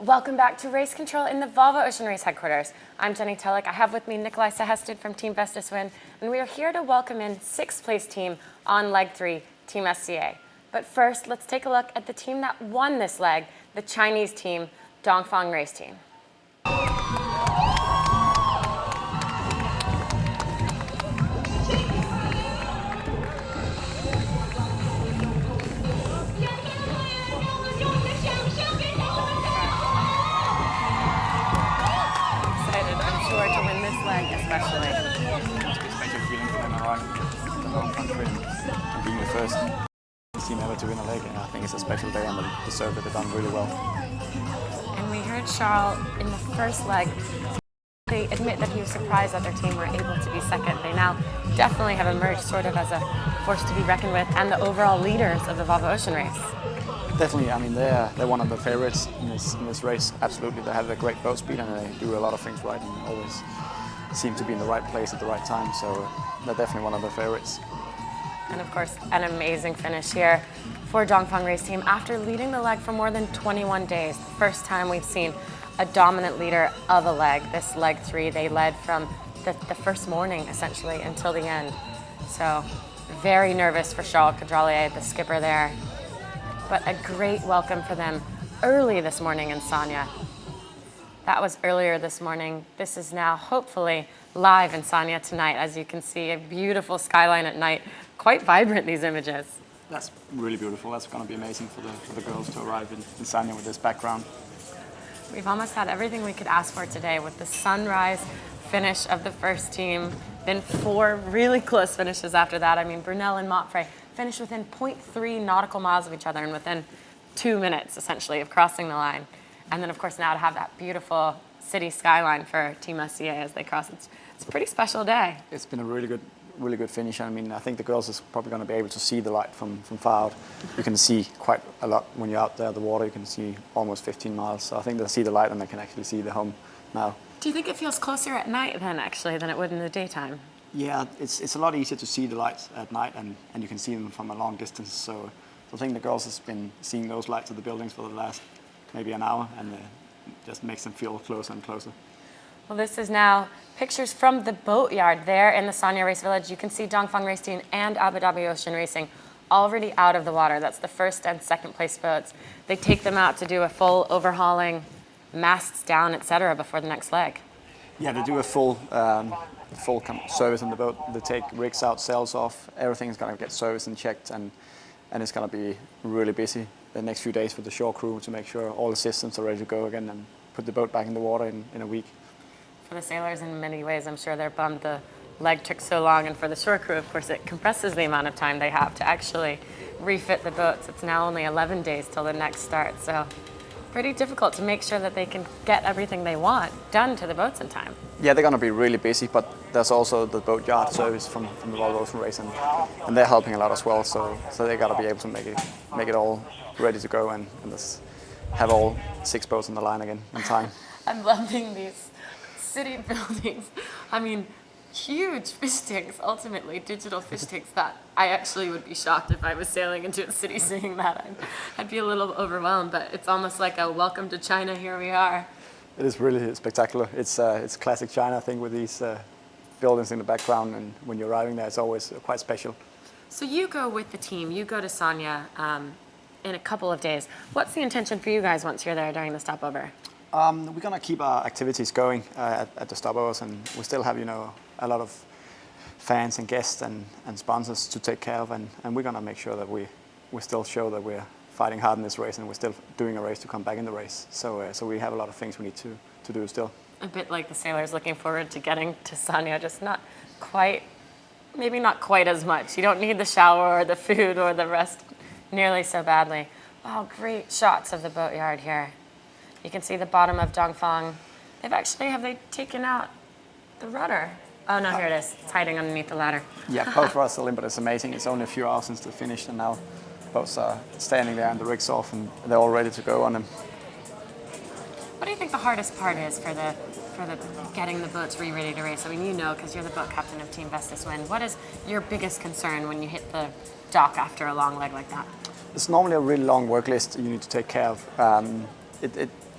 Welcome back to Race Control in the Volvo Ocean Race headquarters. I'm Jenny Tulloch. I have with me Nikolai Sehested from Team Vestas, and we are here to welcome in 6th place team on leg 3, Team SCA. But first, let's take a look at the team that won this leg, the Chinese team, Dongfang Race Team. Especially. It's a special feeling for them arriving in the home country and being the first team ever to win a leg. And I think it's a special day and they deserve it. They've done really well. And we heard Charles in the first leg. They admit that he was surprised that their team were able to be second. They now definitely have emerged sort of as a force to be reckoned with and the overall leaders of the Volvo Ocean Race. Definitely, I mean they're one of the favorites in this race. Absolutely, they have a great boat speed and they do a lot of things right and always seem to be in the right place at the right time, so they're definitely one of the favorites. And of course, an amazing finish here for Dongfang Race Team after leading the leg for more than 21 days. The first time we've seen a dominant leader of a leg. This leg 3, they led from the first morning essentially until the end. So very nervous for Charles Caudrelier, the skipper there. But a great welcome for them early this morning in Sanya. That was earlier this morning. This is now hopefully live in Sanya tonight. As you can see, a beautiful skyline at night. Quite vibrant, these images. That's really beautiful. That's going to be amazing for the girls to arrive in Sanya with this background. We've almost had everything we could ask for today with the sunrise finish of the first team, then 4 really close finishes after that. I mean, Brunel and Montfray finished within 0.3 nautical miles of each other and within 2 minutes, essentially, of crossing the line. And then, of course, now to have that beautiful city skyline for Team SCA as they cross. It's a pretty special day. It's been a really good finish. I mean, I think the girls is probably going to be able to see the light from far out. You can see quite a lot when you're out there. The water, you can see almost 15 miles. So I think they'll see the light and they can actually see the home now. Do you think it feels closer at night then, actually, than it would in the daytime? Yeah, it's a lot easier to see the lights at night and you can see them from a long distance. So I think the girls has been seeing those lights of the buildings for the last maybe an hour, and just makes them feel closer and closer. Well, this is now pictures from the Boatyard there in the Sanya Race Village. You can see Dongfang Race Team and Abu Dhabi Ocean Racing already out of the water. That's the 1st and 2nd place boats. They take them out to do a full overhauling, masts down, etc. before the next leg. Yeah, they do a full service on the boat. They take rigs out, sails off. Everything's going to get serviced and checked, and it's going to be really busy the next few days for the shore crew to make sure all the systems are ready to go again and put the boat back in the water in a week. For the sailors, in many ways, I'm sure they're bummed the leg took so long, and for the shore crew, of course, it compresses the amount of time they have to actually refit the boats. It's now only 11 days till the next start, so pretty difficult to make sure that they can get everything they want done to the boats in time. Yeah, they're going to be really busy, but there's also the Boatyard service from the Volvo Ocean Race, and they're helping a lot as well. So they got to be able to make it all ready to go and just have all 6 boats on the line again in time. I'm loving these city buildings. I mean, huge fish tanks, ultimately digital fish tanks that I actually would be shocked if I was sailing into a city seeing that. I'd be a little overwhelmed, but it's almost like a welcome to China, here we are. It is really spectacular. It's classic China, I think, with these buildings in the background, and when you're arriving there, it's always quite special. So you go with the team, you go to Sanya in a couple of days. What's the intention for you guys once you're there during the stopover? We're going to keep our activities going at the stopovers, and we still have, a lot of fans and guests and sponsors to take care of, and we're going to make sure that we still show that we're fighting hard in this race and we're still doing a race to come back in the race. So we have a lot of things we need to do still. A bit like the sailors looking forward to getting to Sanya, just not quite, maybe not quite as much. You don't need the shower or the food or the rest nearly so badly. Wow, great shots of the Boatyard here. You can see the bottom of Dongfang. Have they taken out the rudder? Oh no, here it is. It's hiding underneath the ladder. Yeah, both for us still in, but it's amazing. It's only a few hours since they finished, and now boats are standing there and the rig's off and they're all ready to go on them. What do you think the hardest part is for the getting the boats ready to race? I mean, because you're the boat captain of Team Vestas. What is your biggest concern when you hit the dock after a long leg like that? It's normally a really long work list you need to take care of.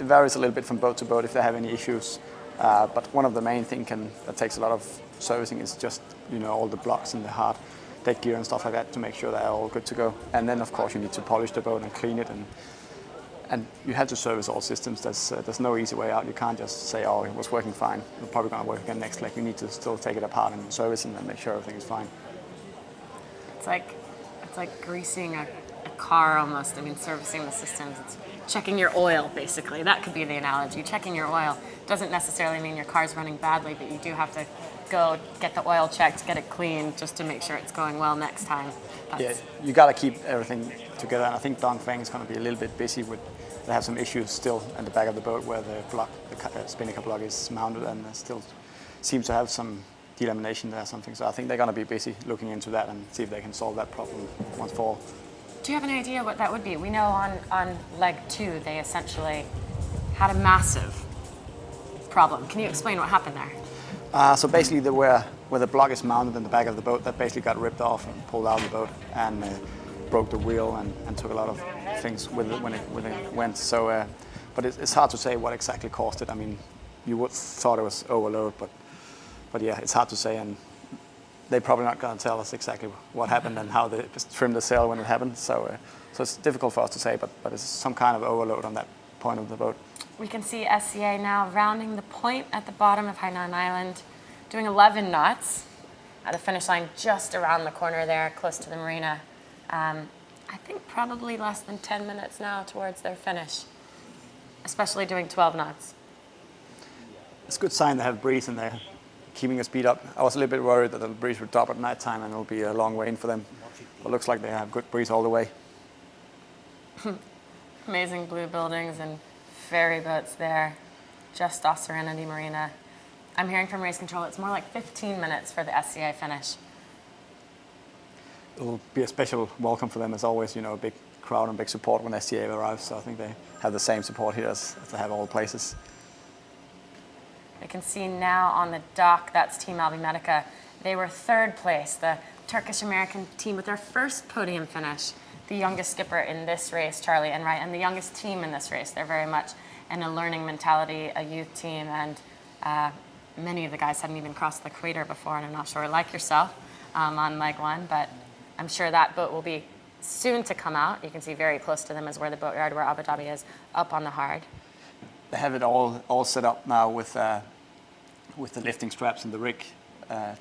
it varies a little bit from boat to boat if they have any issues. But one of the main things that takes a lot of servicing is just, all the blocks and the hard deck gear and stuff like that to make sure they're all good to go. And then, of course, you need to polish the boat and clean it. And you have to service all systems. There's no easy way out. You can't just say, oh, it was working fine. It's probably going to work again next leg. You need to still take it apart and service it and make sure everything is fine. It's like greasing a car almost. I mean, servicing the systems. It's checking your oil, basically. That could be the analogy. Checking your oil doesn't necessarily mean your car's running badly, but you do have to go get the oil checked, get it cleaned, just to make sure it's going well next time. Yeah, you got to keep everything together. And I think Dongfang is going to be a little bit busy with. They have some issues still at the back of the boat where the spinnaker block is mounted, and they still seem to have some delamination there or something. So I think they're going to be busy looking into that and see if they can solve that problem once for all. Do you have any idea what that would be? We know on leg 2 they essentially had a massive problem. Can you explain what happened there? So basically, where the block is mounted in the back of the boat, that basically got ripped off and pulled out of the boat and broke the wheel and took a lot of things with it when it went. So, but it's hard to say what exactly caused it. I mean, you would thought it was overload, but yeah, it's hard to say, and they're probably not going to tell us exactly what happened and how they trimmed the sail when it happened. So it's difficult for us to say, but it's some kind of overload on that point of the boat. We can see SCA now rounding the point at the bottom of Hainan Island, doing 11 knots at the finish line just around the corner there, close to the marina. I think probably less than 10 minutes now towards their finish, especially doing 12 knots. It's a good sign they have breeze and they're keeping the speed up. I was a little bit worried that the breeze would drop at night time and it'll be a long way in for them. But it looks like they have good breeze all the way. Amazing blue buildings and ferry boats there, just off Serenity Marina. I'm hearing from race control it's more like 15 minutes for the SCA finish. It'll be a special welcome for them as always, a big crowd and big support when SCA arrives. So I think they have the same support here as they have all places. We can see now on the dock, that's Team Medica. They were third place, the Turkish-American team with their first podium finish. The youngest skipper in this race, Charlie Enright, and the youngest team in this race. They're very much in a learning mentality, a youth team, and many of the guys hadn't even crossed the equator before, and I'm not sure, like yourself, on leg 1, but I'm sure that boat will be soon to come out. You can see very close to them is where the Boatyard, where Abu Dhabi is, up on the hard. They have it all set up now with the lifting straps and the rig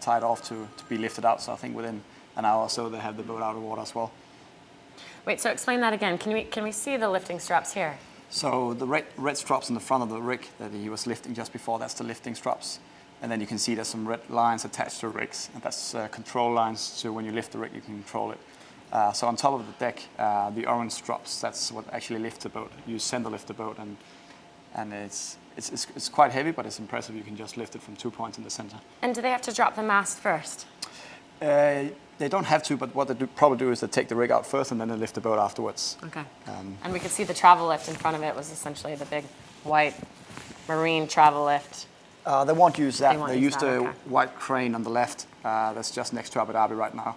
tied off to be lifted out. So I think within an hour or so they have the boat out of water as well. Wait, so explain that again. Can we see the lifting straps here? So the red straps in the front of the rig that he was lifting just before, that's the lifting straps. And then you can see there's some red lines attached to the rigs, and that's control lines, so when you lift the rig, you can control it. So on top of the deck, the orange straps, that's what actually lifts the boat. You center lift the boat, and it's quite heavy, but it's impressive. You can just lift it from 2 points in the center. And do they have to drop the mast first? They don't have to, but what they probably do is they take the rig out first, and then they lift the boat afterwards. Okay. And we could see the travel lift in front of it was essentially the big white marine travel lift. They won't use that. They use the okay. white crane on the left. That's just next to Abu Dhabi right now,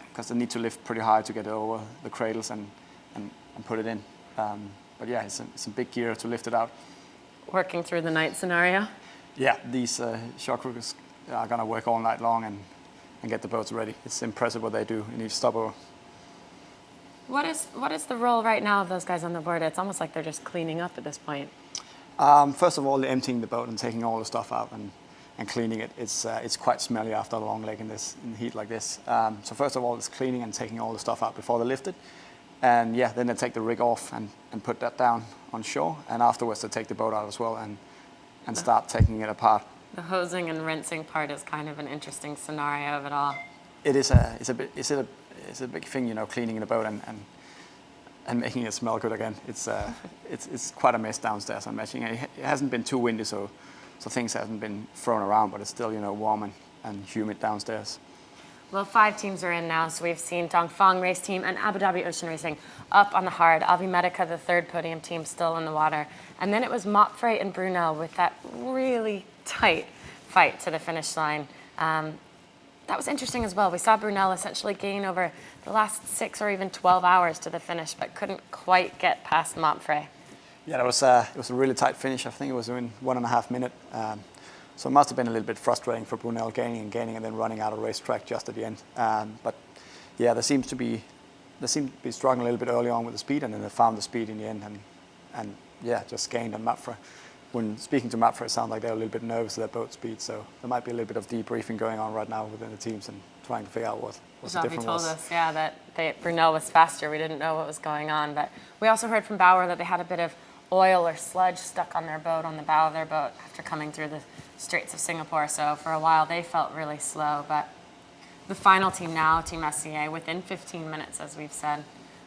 because they need to lift pretty high to get over the cradles and put it in. But yeah, it's a big gear to lift it out. Working through the night scenario? Yeah, these shock riggers are going to work all night long and get the boats ready. It's impressive what they do in each stopover. What is the role right now of those guys on the board? It's almost like they're just cleaning up at this point. First of all, they're emptying the boat and taking all the stuff out and cleaning it. It's quite smelly after a long leg in the heat like this. So first of all, it's cleaning and taking all the stuff out before they lift it. And yeah, then they take the rig off and put that down on shore. And afterwards, they take the boat out as well and start taking it apart. The hosing and rinsing part is kind of an interesting scenario of it all. It is it's a big thing, cleaning the boat and making it smell good again. It's quite a mess downstairs, I'm imagining. It hasn't been too windy, so things haven't been thrown around, but it's still, warm and humid downstairs. Well, 5 teams are in now, so we've seen Dongfang Race Team and Abu Dhabi Ocean Racing up on the hard. Medica, the third podium team, still in the water. And then it was Mopfre and Brunel with that really tight fight to the finish line. That was interesting as well. We saw Brunel essentially gain over the last 6 or even 12 hours to the finish, but couldn't quite get past Mopfre. Yeah, it was a really tight finish. I think it was in 1.5 minutes. So it must have been a little bit frustrating for Brunel gaining and then running out of racetrack just at the end. But yeah, they seemed to be struggling a little bit early on with the speed, and then they found the speed in the end, and yeah, just gained on Mapfre. When speaking to Mapfre, it sounded like they were a little bit nervous of their boat speed, so there might be a little bit of debriefing going on right now within the teams and trying to figure out what the difference was. He told us, yeah, that Brunel was faster. We didn't know what was going on, but we also heard from Bauer that they had a bit of oil or sludge stuck on their boat, on the bow of their boat, after coming through the Straits of Singapore. So for a while, they felt really slow. But the final team now, Team SCA, within 15 minutes, as we've said,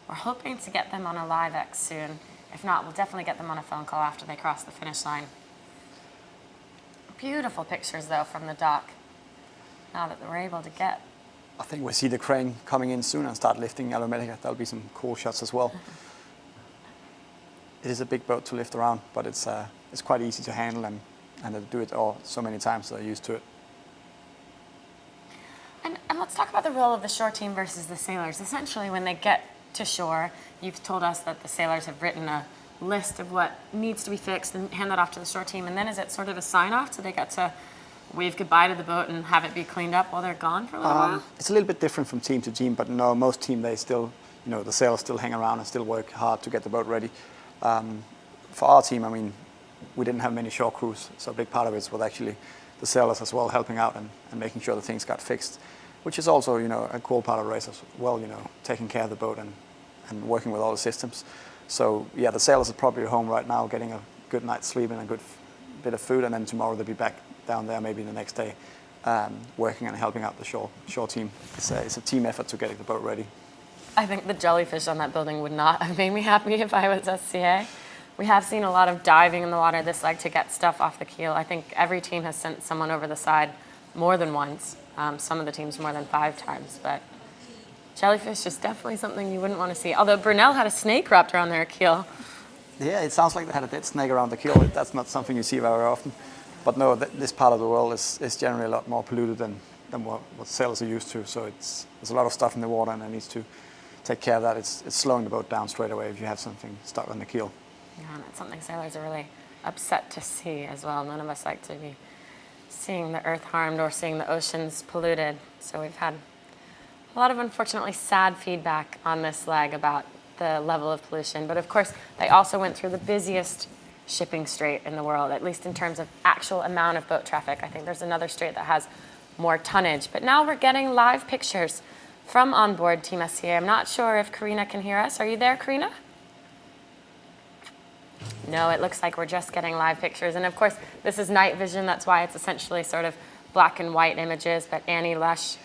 we're hoping to get them on a live X soon. If not, we'll definitely get them on a phone call after they cross the finish line. Beautiful pictures, though, from the dock, now that we're able to get. I think we'll see the crane coming in soon and start lifting Alumetica. That'll be some cool shots as well. It is a big boat to lift around, but it's quite easy to handle, and they do it so many times, so they're used to it. And let's talk about the role of the shore team versus the sailors. Essentially, when they get to shore, you've told us that the sailors have written a list of what needs to be fixed and hand that off to the shore team. And then is it sort of a sign-off? So they get to wave goodbye to the boat and have it be cleaned up while they're gone for a little while? It's a little bit different from team to team, but no, most team, they still, the sailors still hang around and still work hard to get the boat ready. For our team, I mean, we didn't have many shore crews, so a big part of it was actually the sailors as well helping out and making sure that things got fixed, which is also, a cool part of the race as well, taking care of the boat and working with all the systems. So yeah, the sailors are probably at home right now getting a good night's sleep and a good bit of food, and then tomorrow they'll be back down there, maybe the next day, working and helping out the shore team. It's a team effort to get the boat ready. I think the jellyfish on that building would not have made me happy if I was SCA. We have seen a lot of diving in the water this leg to get stuff off the keel. I think every team has sent someone over the side more than once. Some of the teams more than 5 times, but jellyfish is definitely something you wouldn't want to see. Although Brunel had a snake wrapped around their keel. Yeah, it sounds like they had a dead snake around the keel. That's not something you see very often. But no, this part of the world is generally a lot more polluted than what sailors are used to. So there's a lot of stuff in the water, and it needs to take care of that. It's slowing the boat down straight away if you have something stuck on the keel. Yeah, and it's something sailors are really upset to see as well. None of us like to be seeing the earth harmed or seeing the oceans polluted. So we've had a lot of unfortunately sad feedback on this leg about the level of pollution. But of course, they also went through the busiest shipping strait in the world, at least in terms of actual amount of boat traffic. I think there's another strait that has more tonnage. But now we're getting live pictures from Onboard Team SCA. I'm not sure if Karina can hear us. Are you there, Karina? No, it looks like we're just getting live pictures. And of course, this is night vision. That's why it's essentially sort of black and white images. But Annie Lush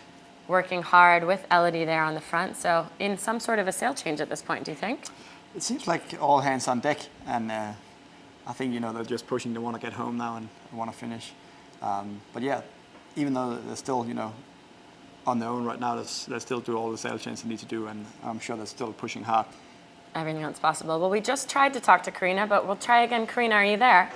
working hard with Elodie there on the front. So in some sort of a sail change at this point, do you think? It seems like all hands on deck. And I think, they're just pushing. They want to get home now and want to finish. But yeah, even though they're still, on their own right now, they still do all the sail changes they need to do. And I'm sure they're still pushing hard. Everything that's possible. Well, we just tried to talk to Karina, but we'll try again. Karina, are you there?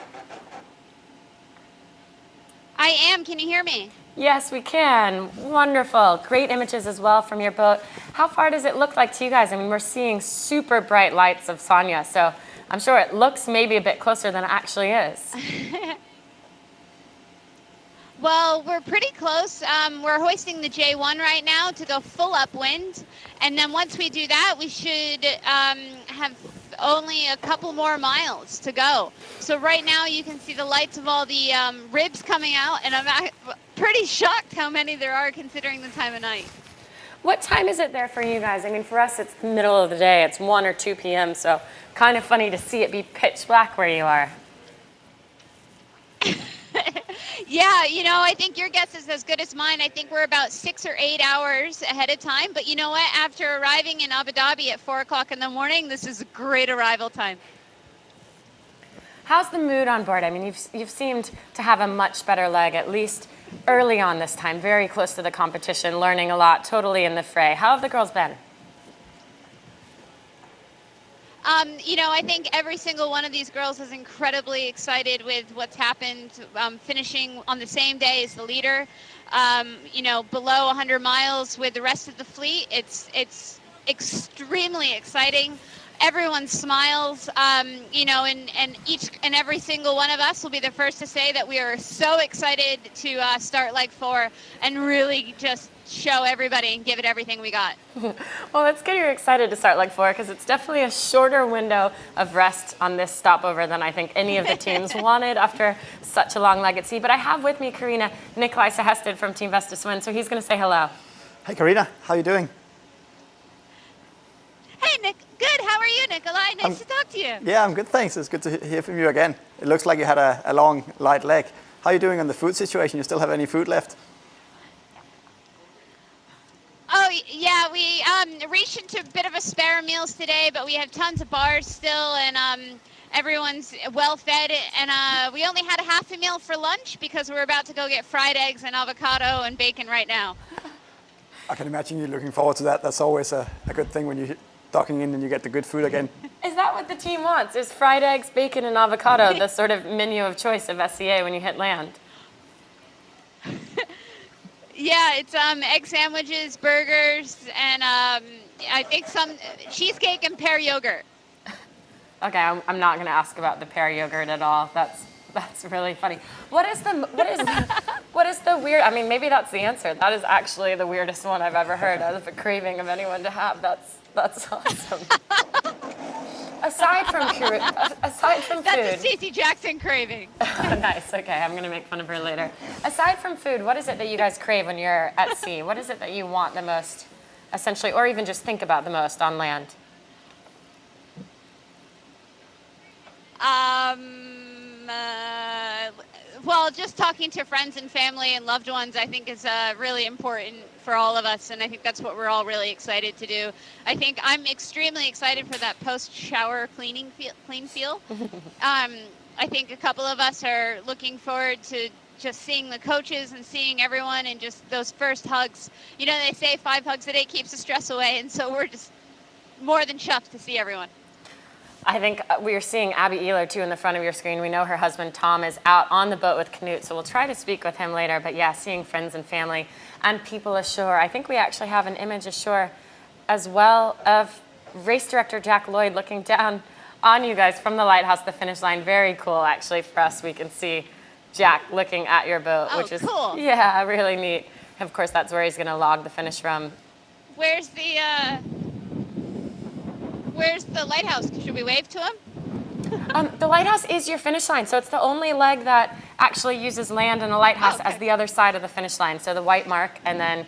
I am. Can you hear me? Yes, we can. Wonderful. Great images as well from your boat. How far does it look like to you guys? I mean, we're seeing super bright lights of Sanya, so I'm sure it looks maybe a bit closer than it actually is. Well, we're pretty close. We're hoisting the J1 right now to go full upwind. And then once we do that, we should have only a couple more miles to go. So right now you can see the lights of all the ribs coming out. And I'm pretty shocked how many there are considering the time of night. What time is it there for you guys? I mean, for us, it's the middle of the day. It's 1 or 2 p.m., so kind of funny to see it be pitch black where you are. Yeah, I think your guess is as good as mine. I think we're about 6 or 8 hours ahead of time. But you know what? After arriving in Abu Dhabi at 4 o'clock in the morning, this is a great arrival time. How's the mood on board? I mean, you've seemed to have a much better leg, at least early on this time, very close to the competition, learning a lot, totally in the fray. How have the girls been? I think every single one of these girls is incredibly excited with what's happened, finishing on the same day as the leader, below 100 miles with the rest of the fleet. It's extremely exciting. everyone smiles, you know, and each and every single one of us will be the first to say that we are so excited to start leg 4 and really just show everybody and give it everything we got. Well, it's good you're excited to start leg 4 because it's definitely a shorter window of rest on this stopover than I think any of the teams wanted after such a long leg at sea. But I have with me, Karina, Nikolai Sehested from Team Vestas Win, so he's going to say hello. Hey Karina, how you doing? Hey, Nick. Good. How are you, Nikolai? Nice to talk to you. Yeah, I'm good, thanks. It's good to hear from you again. It looks like you had a long, light leg. How are you doing on the food situation? You still have any food left? Oh, yeah, we rationed to a bit of a spare meals today, but we have tons of bars still, and everyone's well fed. And we only had a half a meal for lunch because we're about to go get fried eggs and avocado and bacon right now. I can imagine you're looking forward to that. That's always a good thing when you're docking in and you get the good food again. Is that what the team wants? Is fried eggs, bacon, and avocado the sort of menu of choice of SCA when you hit land? Yeah, it's egg sandwiches, burgers, and I think some cheesecake and pear yogurt. Okay, I'm not going to ask about the pear yogurt at all. That's really funny. What is the weird? I mean, maybe that's the answer. That is actually the weirdest one I've ever heard of a craving of anyone to have. That's awesome. Aside from food. That's a Stacey Jackson craving. Nice. Okay, I'm going to make fun of her later. Aside from food, what is it that you guys crave when you're at sea? What is it that you want the most, essentially, or even just think about the most on land? Well, just talking to friends and family and loved ones, I think is really important for all of us, and I think that's what we're all really excited to do. I think I'm extremely excited for that post-shower clean feel. I think a couple of us are looking forward to just seeing the coaches and seeing everyone and just those first hugs. You know, they say 5 hugs a day keeps the stress away, and so we're just more than chuffed to see everyone. I think we're seeing Abby Ehler, too, in the front of your screen. We know her husband, Tom, is out on the boat with Knut, so we'll try to speak with him later. But, yeah, seeing friends and family and people ashore. I think we actually have an image ashore as well of race director Jack Lloyd looking down on you guys from the lighthouse, the finish line. Very cool, actually, for us. We can see Jack looking at your boat, which is cool. Yeah, really neat. Of course, that's where he's going to log the finish from. Where's the lighthouse? Should we wave to him? The lighthouse is your finish line, so it's the only leg that actually uses land and a lighthouse as the other side of the finish line. So the white mark, and then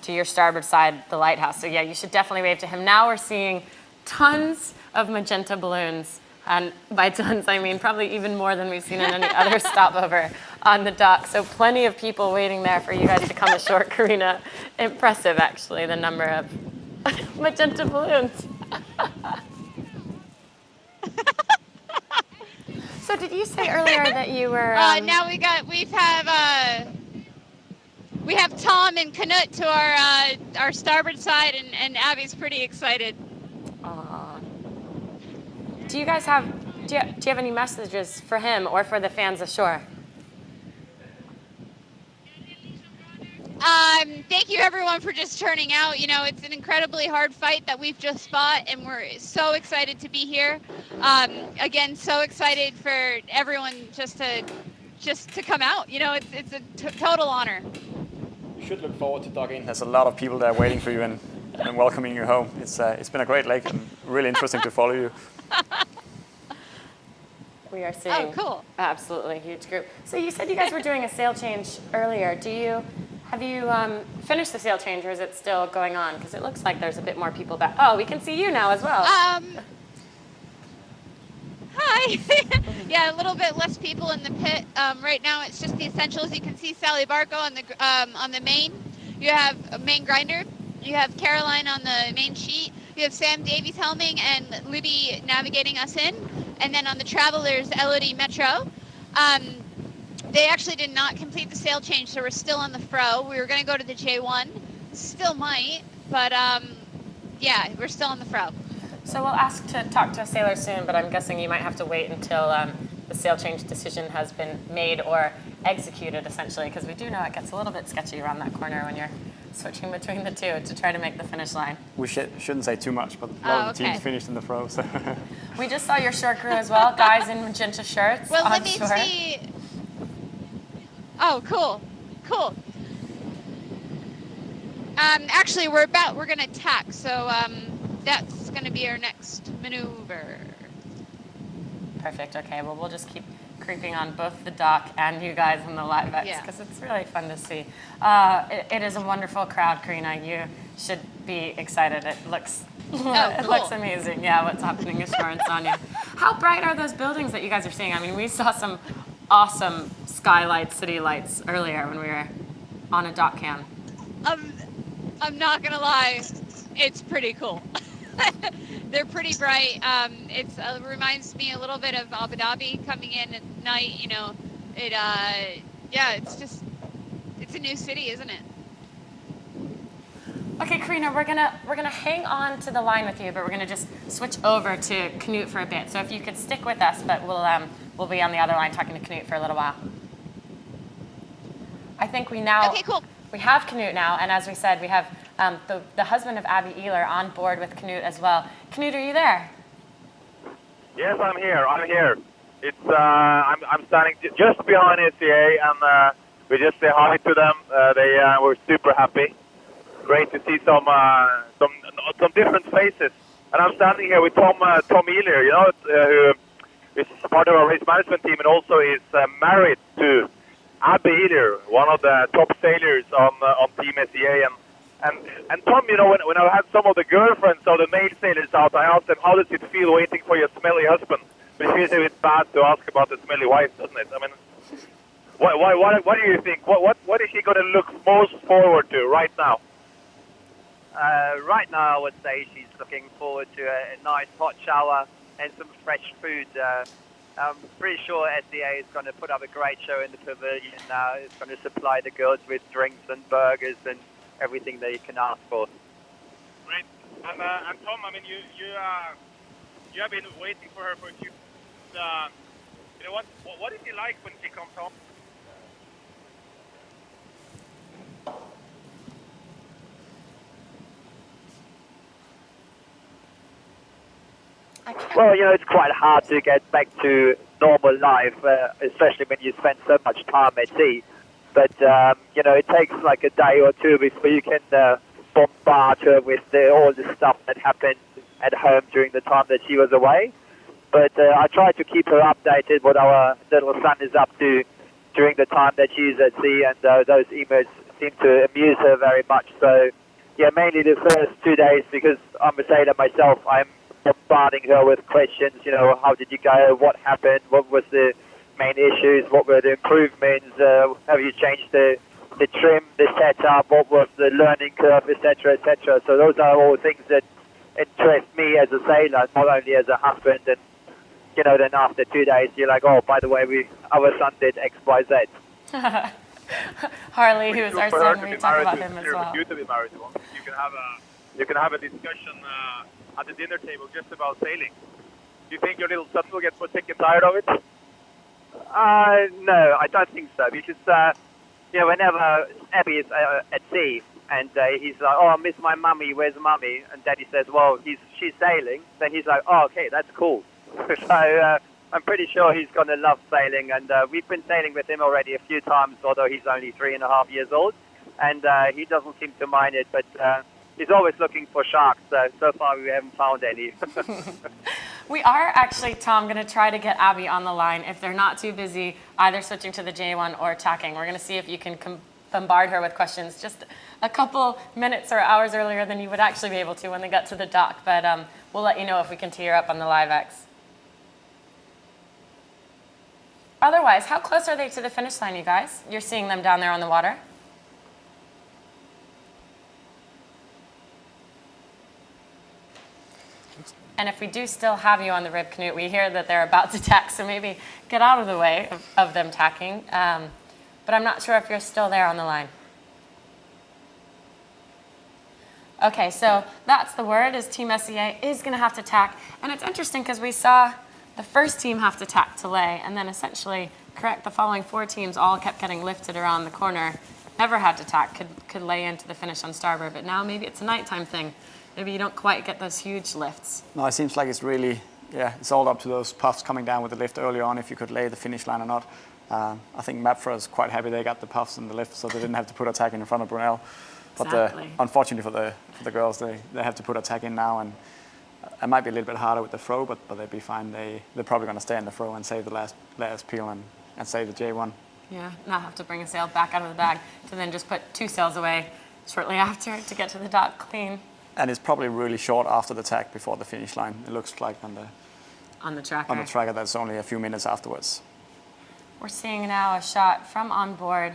to your starboard side, the lighthouse. So yeah, you should definitely wave to him. Now we're seeing tons of magenta balloons, and by tons I mean probably even more than we've seen in any other stopover on the dock. So plenty of people waiting there for you guys to come ashore, Karina. Impressive, actually, the number of magenta balloons. So did you say earlier that you were? Now we have Tom and Knut to our starboard side, and Abby's pretty excited. Do you guys have? Do you have any messages for him or for the fans ashore? Thank you everyone for just turning out. You know, it's an incredibly hard fight that we've just fought, and we're so excited to be here. Again, so excited for everyone just to come out. You know, it's a total honor. You should look forward to docking. There's a lot of people there waiting for you and welcoming you home. It's been a great leg and really interesting to follow you. We are seeing cool. Absolutely huge group. So you said you guys were doing a sail change earlier. Have you finished the sail change, or is it still going on? Because it looks like there's a bit more people back. Oh, we can see you now as well. Hi. Yeah, a little bit less people in the pit. Right now it's just the essentials. You can see Sally Barco on the main. You have a main grinder. You have Caroline on the main sheet. You have Sam Davies helming and Libby navigating us in. And then on the travel, there's Elodie Metro. They actually did not complete the sail change, so we're still on the fro. We were going to go to the J1. Still might, but yeah, we're still on the fro. So we'll ask to talk to a sailor soon, but I'm guessing you might have to wait until the sail change decision has been made or executed, essentially, because we do know it gets a little bit sketchy around that corner when you're switching between the two to try to make the finish line. We shouldn't say too much, but a lot of the teams finished in the throw. So. We just saw your short crew as well, guys in magenta shirts. Well, let on me shore. see. Oh, cool, cool. Actually, we're going to tack, so that's going to be our next maneuver. Perfect. Okay. Well, we'll just keep creeping on both the dock and you guys on the live X because it's really fun to see. It is a wonderful crowd, Karina. You should be excited. It looks it looks amazing. Yeah, what's happening ashore in Sanya. How bright are those buildings that you guys are seeing? I mean, we saw some awesome skylights, city lights earlier when we were on a dock cam. I'm not gonna lie, it's pretty cool. They're pretty bright. It reminds me a little bit of Abu Dhabi coming in at night. You know, it's a new city, isn't it? Okay, Karina, we're gonna hang on to the line with you, but we're gonna just switch over to Knut for a bit. So if you could stick with us, but we'll be on the other line talking to Knut for a little while. I think we now we have Knut now, and as we said, we have the husband of Abby Ehler on board with Knut as well. Knut, are you there? Yes, I'm here. It's I'm standing just behind SCA, and we just say hi to them. They were super happy. Great to see some different faces. And I'm standing here with Tom Ehler, you know, who is part of our race management team and also is married to Abby Ehler, one of the top sailors on Team SCA. And Tom, you know, when I had some of the girlfriends or the male sailors out, I asked them, how does it feel waiting for your smelly husband? But it feels a bit bad to ask about the smelly wife, doesn't it? I mean, what do you think? What is she going to look most forward to right now? Right now, I would say she's looking forward to a nice hot shower and some fresh food. I'm pretty sure SCA is going to put up a great show in the pavilion. It's going to supply the girls with drinks and burgers and everything that you can ask for. Great. And Tom, I mean, you have been waiting for her for a few. You know what is it like when she comes home? Well, you know, it's quite hard to get back to normal life, especially when you spend so much time at sea. But, you know, it takes like a day or two before you can bombard her with all the stuff that happened at home during the time that she was away. But I try to keep her updated what our little son is up to during the time that she's at sea, and those emails seem to amuse her very much. So, yeah, mainly the first 2 days, because I'm a sailor myself, I'm bombarding her with questions, you know, how did you go, what happened, what was the main issues, what were the improvements, have you changed the trim, the setup, what was the learning curve, etc., etc. So those are all things that interest me as a sailor, not only as a husband. And, you know, then after 2 days, you're like, oh, by the way, our son did X, Y, Z. Harley, who is our son, we talk about him as well. You to be married to one. You can have a discussion at the dinner table just about sailing. Do you think your little son will get sick and tired of it? No, I don't think so, because, you know, whenever Abby is at sea and he's like, oh, I miss my mummy, where's mummy? And Daddy says, well, she's sailing. Then he's like, oh, okay, that's cool. So I'm pretty sure he's going to love sailing, and we've been sailing with him already a few times, although he's only 3.5 years old, and he doesn't seem to mind it, but he's always looking for sharks, so far we haven't found any. We are actually, Tom, going to try to get Abby on the line if they're not too busy either switching to the J1 or tacking. We're going to see if you can bombard her with questions just a couple minutes or hours earlier than you would actually be able to when they got to the dock, but we'll let you know if we can tee her up on the live X. Otherwise, how close are they to the finish line, you guys? You're seeing them down there on the water? And if we do still have you on the rib, Knut, we hear that they're about to tack, so maybe get out of the way of them tacking. But I'm not sure if you're still there on the line. Okay, so that's the word, is Team SCA is going to have to tack. And it's interesting because we saw the first team have to tack to lay, and then essentially, correct, the following 4 teams all kept getting lifted around the corner, never had to tack, could lay into the finish on starboard. But now maybe it's a nighttime thing. Maybe you don't quite get those huge lifts. No, it seems like it's really, it's all up to those puffs coming down with the lift early on, if you could lay the finish line or not. I think Mapfre is quite happy they got the puffs and the lift, so they didn't have to put a tack in front of Brunel. But Exactly. Unfortunately for the girls, they have to put a tack in now, and it might be a little bit harder with the throw, but they'll be fine. They're probably going to stay in the throw and save the last peel and save the J1. Yeah, not have to bring a sail back out of the bag to then just put 2 sails away shortly after to get to the dock clean. And it's probably really short after the tack before the finish line. It looks like on On the tracker. the tracker that's only a few minutes afterwards. We're seeing now a shot from onboard,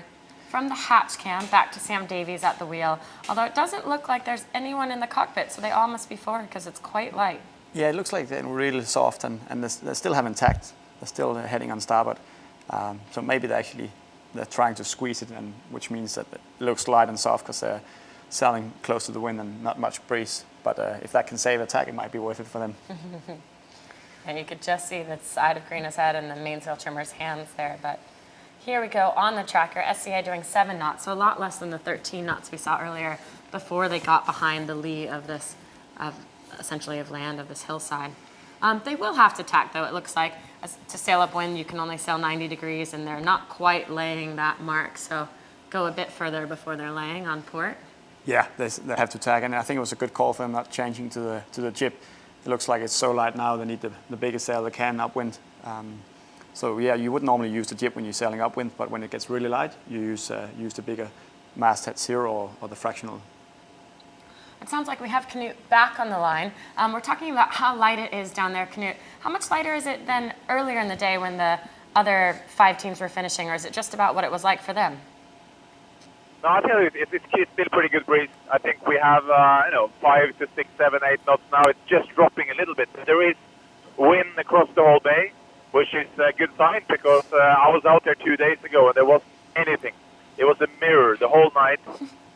from the hatch cam back to Sam Davies at the wheel. Although it doesn't look like there's anyone in the cockpit, so they all must be forward because it's quite light. Yeah, it looks like they're really soft, and they still haven't tacked. They're still heading on starboard. So maybe they're trying to squeeze it, and which means that it looks light and soft because they're sailing close to the wind and not much breeze. But if that can save a tack, it might be worth it for them. And you could just see the side of Karina's head and the mainsail trimmer's hands there. But here we go on the tracker, SCA doing 7 knots, so a lot less than the 13 knots we saw earlier before they got behind the lee of this, essentially of land, of this hillside. They will have to tack, though, it looks like. To sail upwind, you can only sail 90 degrees, and they're not quite laying that mark, so go a bit further before they're laying on port. Yeah, they have to tack, and I think it was a good call for them not changing to the jib. It looks like it's so light now, they need the biggest sail they can upwind. So yeah, you wouldn't normally use the jib when you're sailing upwind, but when it gets really light, you use the bigger masthead 0 or the fractional. It sounds like we have Knut back on the line. We're talking about how light it is down there, Knut. How much lighter is it than earlier in the day when the other 5 teams were finishing, or is it just about what it was like for them? No, I tell you, it's still pretty good breeze. I think we have 5 to 6, 7, 8 knots now. It's just dropping a little bit. There is wind across the whole bay, which is a good sign because I was out there 2 days ago and there wasn't anything. It was a mirror the whole night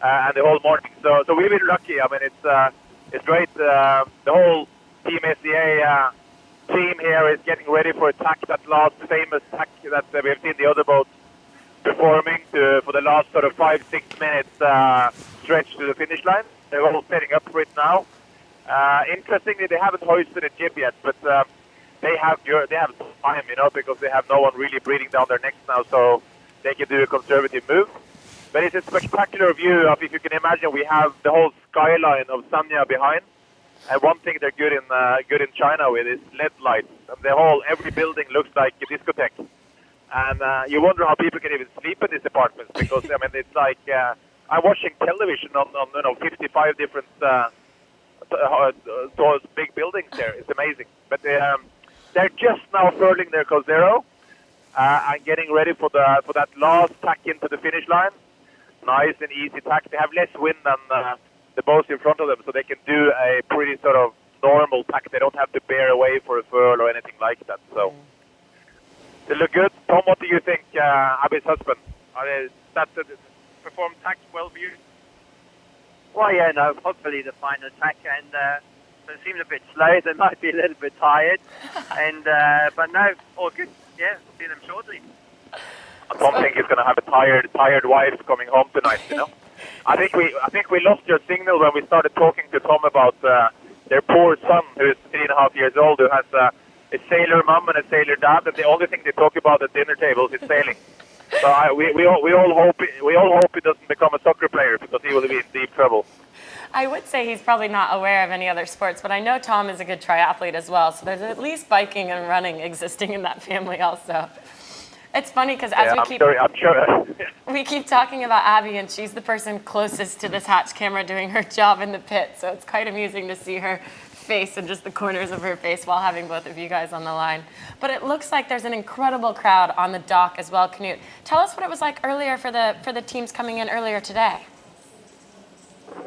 and the whole morning. So we've been lucky. I mean, it's great. The whole Team SCA team here is getting ready for a tack, that last famous tack that we have seen the other boats performing for the last sort of 5-6 minutes stretch to the finish line. They're all setting up for it now. Interestingly, they haven't hoisted a jib yet, but they have time, because they have no one really breathing down their necks now, so they can do a conservative move. But it's a spectacular view of, if you can imagine, we have the whole skyline of Sanya behind. And one thing they're good in China with is LED lights. And every building looks like a discotheque. And you wonder how people can even sleep in these apartments because it's like I'm watching television on 55 different those big buildings there. It's amazing. But they're just now furling their Cosero and getting ready for that last tack into the finish line. Nice and easy tack. They have less wind than the boats in front of them, so they can do a pretty sort of normal tack. They don't have to bear away for a furl or anything like that. So. They look good. Tom, what do you think, Abby's husband? That performed tack well for you? Well, yeah, no, hopefully the final tack, and it seemed a bit slow. They might be a little bit tired, and but no, all good. Yeah, see them shortly. I don't think he's going to have a tired wife coming home tonight. I think we lost your signal when we started talking to Tom about their poor son, who's 3.5 years old, who has a sailor mum and a sailor dad, and the only thing they talk about at dinner tables is sailing. So we all hope he doesn't become a soccer player because he will be in deep trouble. I would say he's probably not aware of any other sports, but I know Tom is a good triathlete as well, so there's at least biking and running existing in that family also. It's funny because we keep talking about Abby, and she's the person closest to this hatch camera doing her job in the pit, so it's quite amusing to see her face and just the corners of her face while having both of you guys on the line. But it looks like there's an incredible crowd on the dock as well, Knut. Tell us what it was like earlier for the teams coming in earlier today.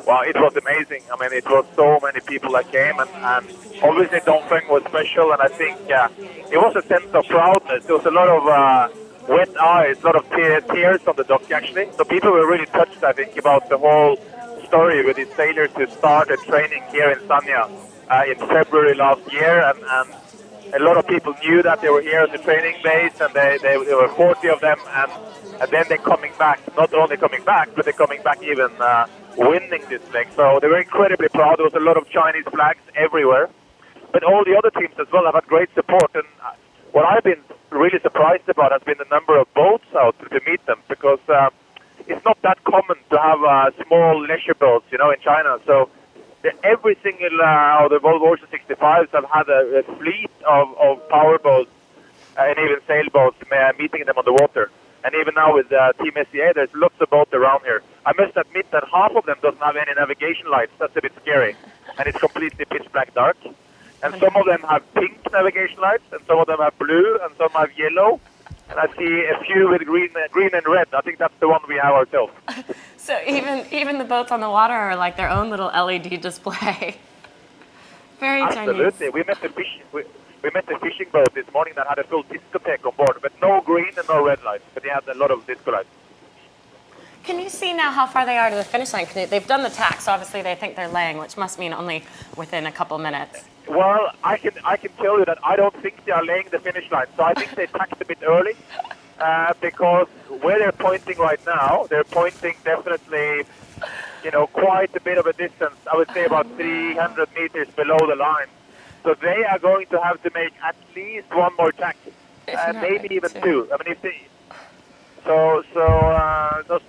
Well, it was amazing. I mean, it was so many people that came, and obviously Dongfeng was special, and I think it was a sense of proudness. There was a lot of wet eyes, a lot of tears on the dock, actually. So people were really touched, I think, about the whole story with these sailors who started training here in Sanya in February last year, and a lot of people knew that they were here at the training base, and there were 40 of them, and then they're coming back. Not only coming back, but they're coming back even winning this leg. So they were incredibly proud. There was a lot of Chinese flags everywhere. But all the other teams as well have had great support. And what I've been really surprised about has been the number of boats out to meet them, because it's not that common to have small leisure boats, in China. So every single of the Volvo Ocean 65s have had a fleet of power boats and even sailboats meeting them on the water. And even now with Team SCA, there's lots of boats around here. I must admit that half of them doesn't have any navigation lights. That's a bit scary. And it's completely pitch black dark. And some of them have pink navigation lights, and some of them have blue, and some have yellow. And I see a few with green and red. I think that's the one we have ourselves. So even the boats on the water are like their own little LED display. Very Absolutely. Chinese. We met a fishing boat this morning that had a full discotheque on board, but no green and no red lights. But they had a lot of disco lights. Can you see now how far they are to the finish line? They've done the tack, so obviously they think they're laying, which must mean only within a couple minutes. Well, I can tell you that I don't think they are laying the finish line. So I think they tacked a bit early, because where they're pointing right now, they're pointing definitely, quite a bit of a distance. I would say about 300 meters below the line. So they are going to have to make at least one more tack, maybe even two. I mean, if they. So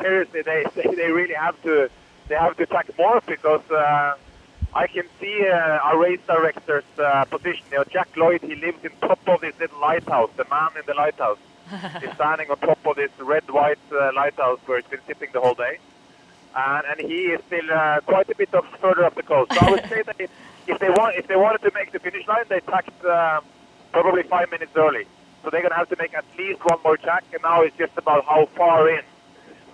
seriously, they really have to tack more, because I can see our race director's position. Jack Lloyd, he lives in top of this little lighthouse. The man in the lighthouse is standing on top of this red-white lighthouse where it's been sitting the whole day, and he is still quite a bit further up the coast. So I would say that if they wanted to make the finish line, they tacked probably 5 minutes early. So they're going to have to make at least one more tack, and now it's just about how far in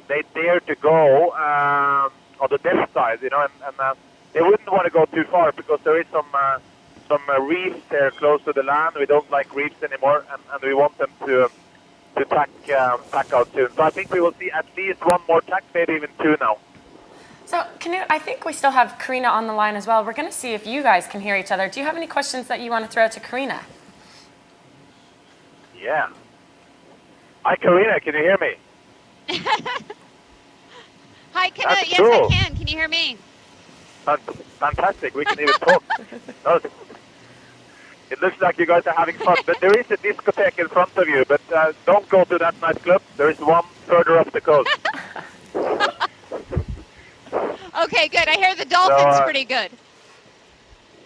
they dare to go on the depth side, and they wouldn't want to go too far, because there is some reefs there close to the land. We don't like reefs anymore, and we want them to tack out soon. So I think we will see at least one more tack, maybe even two now. So I think we still have Karina on the line as well. We're going to see if you guys can hear each other. Do you have any questions that you want to throw to Karina? Yeah. Hi, Karina. Can you hear me? Hi, That's yes, cool. I can. Can you hear me? Fantastic. We can even talk. No, it looks like you guys are having fun. But there is a discotheque in front of you. But don't go to that nightclub. There is one further up the coast. Okay, good. I hear the dolphin's So, pretty good.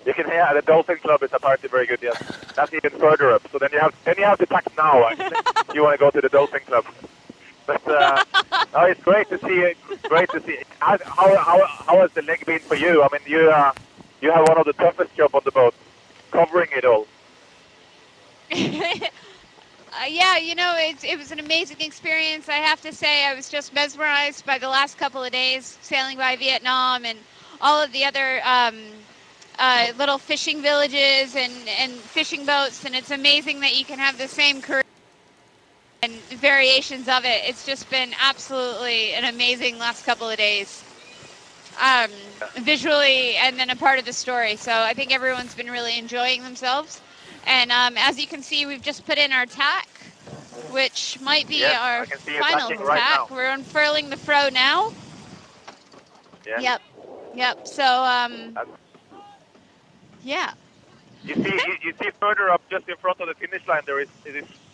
You can hear the Dolphin Club is apparently very good. Yes, that's even further up. So then you have to tack now. Actually, if you want to go to the Dolphin Club. But it's great to see. Great to see. How has the leg been for you? I mean, you have one of the toughest jobs on the boat, covering it all. Yeah, it was an amazing experience. I have to say, I was just mesmerized by the last couple of days sailing by Vietnam and all of the other little fishing villages and fishing boats, and it's amazing that you can have the same crew and variations of it. It's just been absolutely an amazing last couple of days, visually and then a part of the story. So I think everyone's been really enjoying themselves. And as you can see, we've just put in our tack, which might be our final tack. Right, we're unfurling the fro now. Yeah. Yep. So, yeah. You see further up, just in front of the finish line, there is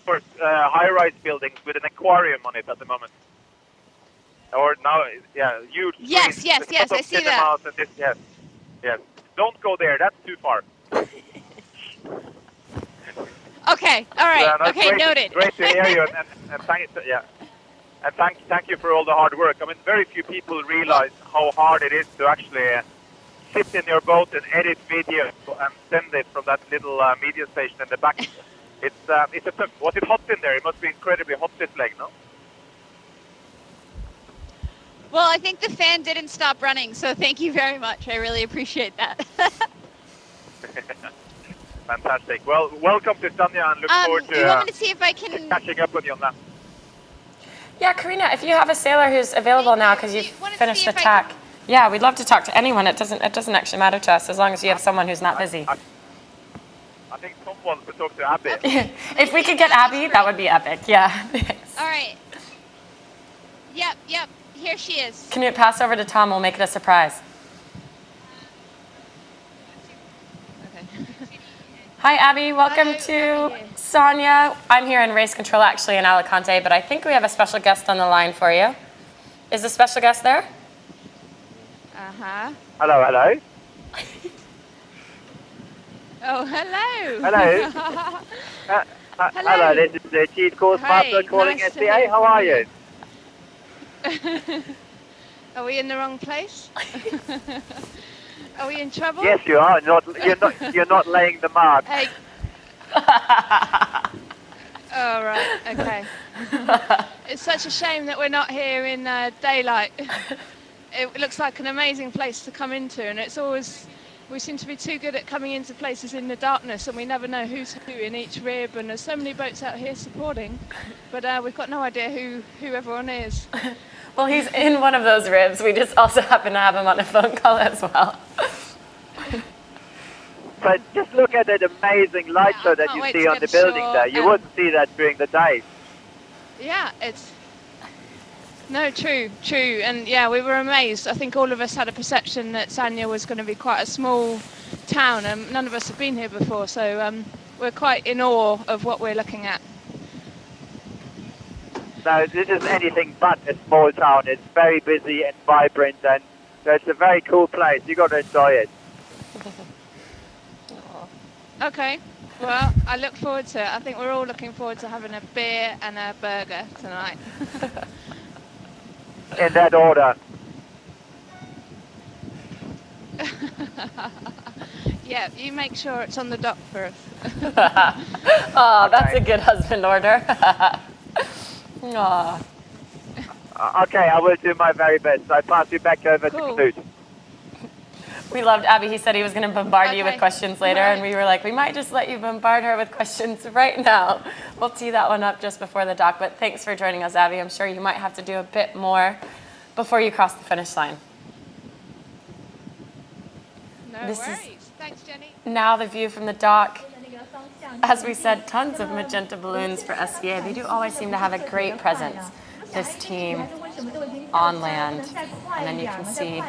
first high-rise buildings with an aquarium on it at the moment. Or now, huge. Yes. I see that. And this, yes. Don't go there. That's too far. Okay. All right. No, okay. Noted. Great to hear you, and thank you for all the hard work. I mean, very few people realize how hard it is to actually sit in your boat and edit video and send it from that little media station in the back. It's a tough. Was it hot in there? It must be incredibly hot this leg, no? Well, I think the fan didn't stop running, so thank you very much. I really appreciate that. Fantastic. Well, welcome to Sanya, and look forward to you want me to see if I can catching up with you on that. Yeah, Karina, if you have a sailor who's available now because you've finished the tack. Yeah, we'd love to talk to anyone. It doesn't actually matter to us as long as you have someone who's not busy. I think Tom wants to talk to Abby. If we could get Abby, that would be epic. Yeah. Thanks. All right. Yep. Here she is. Can you pass over to Tom? We'll make it a surprise. Hi, Abby. Welcome to Sanya. I'm here in race control, actually, in Alicante, but I think we have a special guest on the line for you. Is the special guest there? Uh-huh. Hello. Oh, hello. Hello. Hello, this is the Chief Course Master calling nice to SCA. hear How from are you. you? Are we in the wrong place? Are we in trouble? Yes, you are. You're not laying the mark. Hey. Oh, right. Okay. It's such a shame that we're not here in daylight. It looks like an amazing place to come into, and it's always, we seem to be too good at coming into places in the darkness, and we never know who's who in each rib, and there's so many boats out here supporting, but we've got no idea who everyone is. Well, he's in one of those ribs. We just also happen to have him on a phone call as well. But just look at that amazing light show that you see on the building there. You wouldn't see that during the day. Yeah, it's... No, true. And yeah, we were amazed. I think all of us had a perception that Sanya was going to be quite a small town, and none of us have been here before, so we're quite in awe of what we're looking at. No, this is anything but a small town. It's very busy and vibrant, and it's a very cool place. You got to enjoy it. Okay, well, I look forward to it. I think we're all looking forward to having a beer and a burger tonight. In that order. Yeah, you make sure it's on the dock for us. Oh, that's a good husband order. Aw. Okay, I will do my very best. I pass you back over to Cool. Knut. We loved Abby. He said he was going to bombard you with Okay. questions later, and we were like, we might just let you bombard her with questions right now. We'll tee that one up just before the dock, but thanks for joining us, Abby. I'm sure you might have to do a bit more before you cross the finish line. No This is- worries. Thanks, Jenny. Now the view from the dock. As we said, tons of magenta balloons for SCA. They do always seem to have a great presence, this team, on land. And then you can see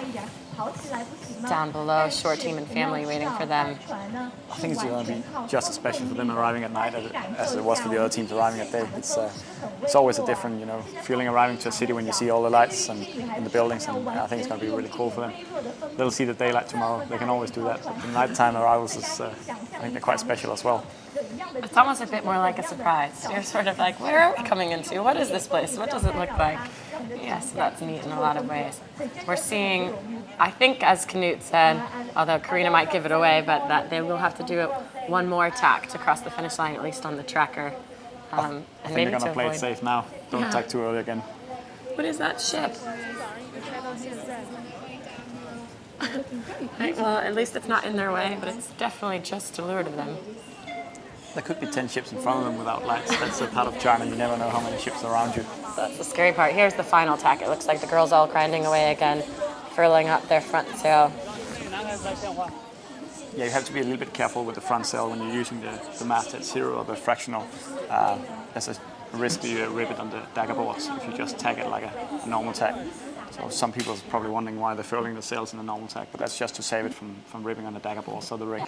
down below, short team and family waiting for them. I think it's going to be just as special for them arriving at night as it was for the other teams arriving at day. It's always a different, feeling arriving to a city when you see all the lights and the buildings, and I think it's going to be really cool for them. They'll see the daylight tomorrow. They can always do that. But the nighttime arrivals is, I think they're quite special as well. It's almost a bit more like a surprise. You're sort of like, where are we coming into? What is this place? What does it look like? Yes, that's neat in a lot of ways. We're seeing, I think, as Knut said, although Karina might give it away, but that they will have to do one more tack to cross the finish line, at least on the tracker. I And think maybe they're going to to play it avoid. safe now. Don't Yeah. attack too early again. What is that ship? Right, well, at least it's not in their way, but it's definitely just to lure to them. There could be 10 ships in front of them without lights. That's a part of China. You never know how many ships are around you. That's the scary part. Here's the final tack. It looks like the girls all grinding away again, furling up their front sail. Yeah, you have to be a little bit careful with the front sail when you're using the mast at zero or the fractional. There's a risk that you rip it on the dagger boards if you just tag it like a normal tag. So some people are probably wondering why they're furling the sails in a normal tag, but that's just to save it from ripping on the dagger boards or the rig.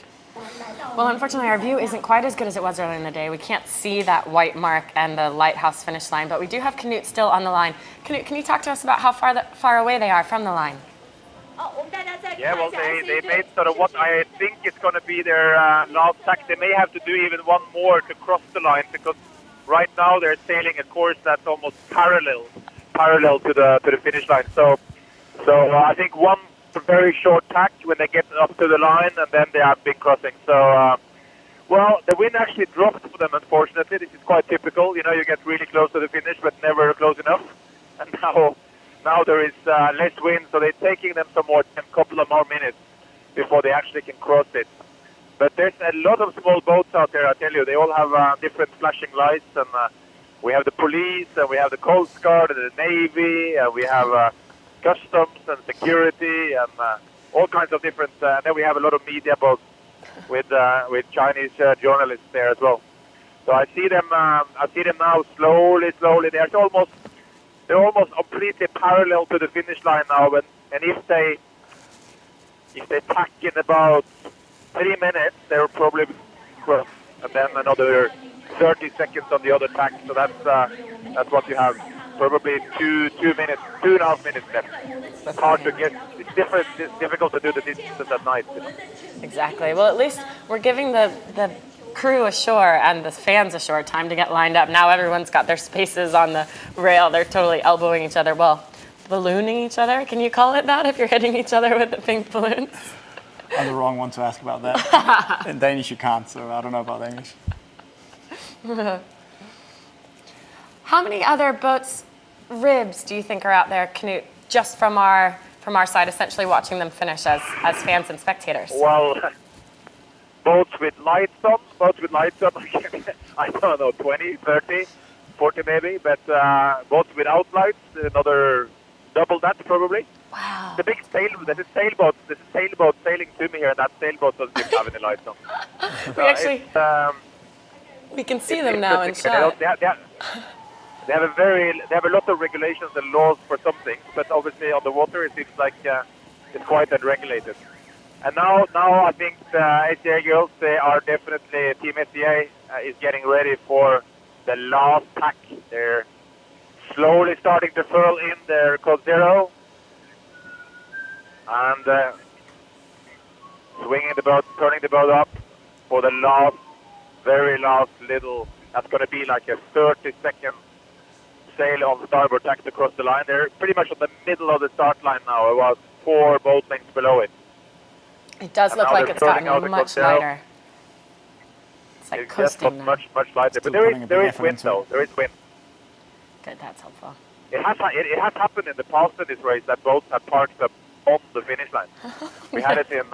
Well, unfortunately, our view isn't quite as good as it was earlier in the day. We can't see that white mark and the lighthouse finish line, but we do have Knut still on the line. Knut, can you talk to us about how far away they are from the line? Yeah, well, they made sort of what I think is going to be their last tack. They may have to do even one more to cross the line, because right now they're sailing a course that's almost parallel to the finish line. So I think one very short tack when they get up to the line, and then they have big crossing. So well, the wind actually dropped for them, unfortunately. This is quite typical. You get really close to the finish, but never close enough. And now there is less wind, so they're taking them a couple of more minutes before they actually can cross it. But there's a lot of small boats out there, I tell you. They all have different flashing lights, and we have the police, and we have the Coast Guard, and the Navy, and we have customs and security, and all kinds of different. And then we have a lot of media boats with Chinese journalists there as well. So I see them now slowly. They're almost completely parallel to the finish line now. And if they tack in about 3 minutes, they're probably cross, and then another 30 seconds on the other tack. So that's what you have. Probably 2 minutes, 2.5 minutes left. It's hard to get. It's difficult to do the distances at night. Exactly. Well, at least we're giving the crew ashore and the fans ashore time to get lined up. Now everyone's got their spaces on the rail. They're totally elbowing each other. Well, ballooning each other. Can you call it that if you're hitting each other with the pink balloons? I'm the wrong one to ask about that. In Danish you can't, so I don't know about English. How many other boats' ribs do you think are out there, Knut, just from our side, essentially watching them finish as fans and spectators? Well, boats with lights on, I don't know, 20, 30, 40 maybe, but boats without lights, another double that probably. Wow. The big there's a sailboat sailing to me here, and that sailboat doesn't even have any lights on. So we can see them now in shot. They have a lot of regulations and laws for some things, but obviously on the water it seems like it's quite unregulated. And now I think the SCA girls, they are definitely, Team SCA is getting ready for the last tack. They're slowly starting to furl in their code zero and swinging the boat, turning the boat up for the very last little. That's going to be like a 30-second sail on starboard tack across the line. They're pretty much on the middle of the start line now, about 4 boat lengths below it. It does look like it's gotten much lighter. It's like coasting now. Much lighter. But there is wind though. There is wind. Good, that's helpful. It has happened in the past in this race that boats have parked up on the finish line. We had it in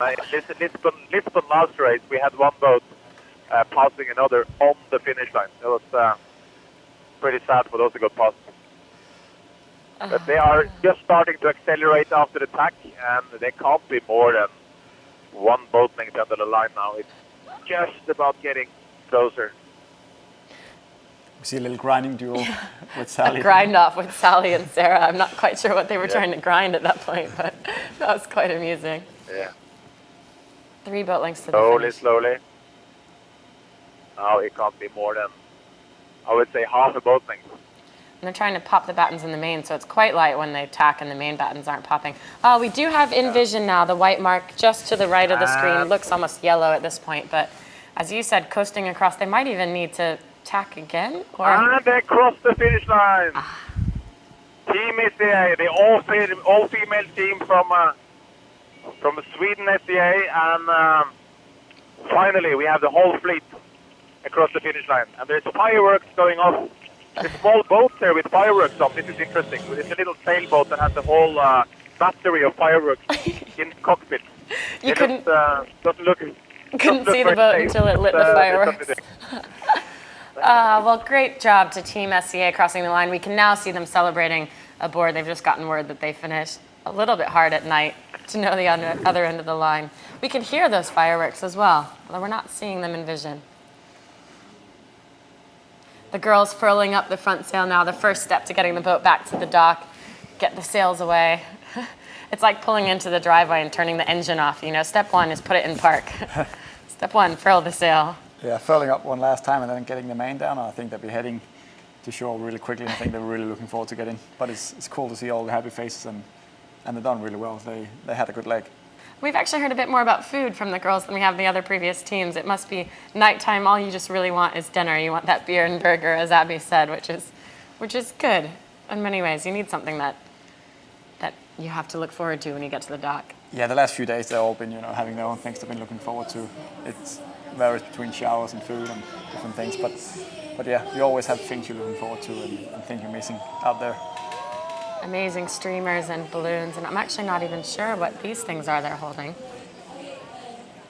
Lisbon last race. We had one boat passing another on the finish line. It was pretty sad for those who got past. But they are just starting to accelerate after the tack, and they can't be more than 1 boat length under the line now. It's just about getting closer. We see a little grinding duel with Sally. A grind off with Sally and Sarah. I'm not quite sure what they were trying to grind at that point, but that was quite amusing. Yeah. 3 boat lengths to the finish. Slowly. Now it can't be more than, I would say, half a boat length. And they're trying to pop the battens in the main, so it's quite light when they tack and the main battens aren't popping. We do have in vision now the white mark just to the right of the screen. Looks almost yellow at this point, but as you said, coasting across, they might even need to tack again. And they crossed the finish line. Team SCA, the all-female team from Sweden SCA, and finally we have the whole fleet across the finish line. And there's fireworks going off. There's small boats there with fireworks on. This is interesting. It's a little sailboat that has the whole battery of fireworks in the cockpit. You couldn't doesn't see the boat until it lit the fireworks. Well, great job to Team SCA crossing the line. We can now see them celebrating aboard. They've just gotten word that they finished a little bit hard at night to know the other end of the line. We can hear those fireworks as well, although we're not seeing them in vision. The girls furling up the front sail now, the first step to getting the boat back to the dock, get the sails away. It's like pulling into the driveway and turning the engine off. You know, step 1 is put it in park. Step 1, furl the sail. Yeah, furling up one last time and then getting the main down. I think they'll be heading to shore really quickly. I think they're really looking forward to getting. But it's cool to see all the happy faces, and they've done really well. They had a good leg. We've actually heard a bit more about food from the girls than we have the other previous teams. It must be nighttime. All you just really want is dinner. You want that beer and burger, as Abby said, which is good in many ways. You need something that you have to look forward to when you get to the dock. Yeah, the last few days they've all been, having their own things they've been looking forward to. It varies between showers and food and different things, but yeah, you always have things you're looking forward to and things you're missing out there. Amazing streamers and balloons, and I'm actually not even sure what these things are they're holding.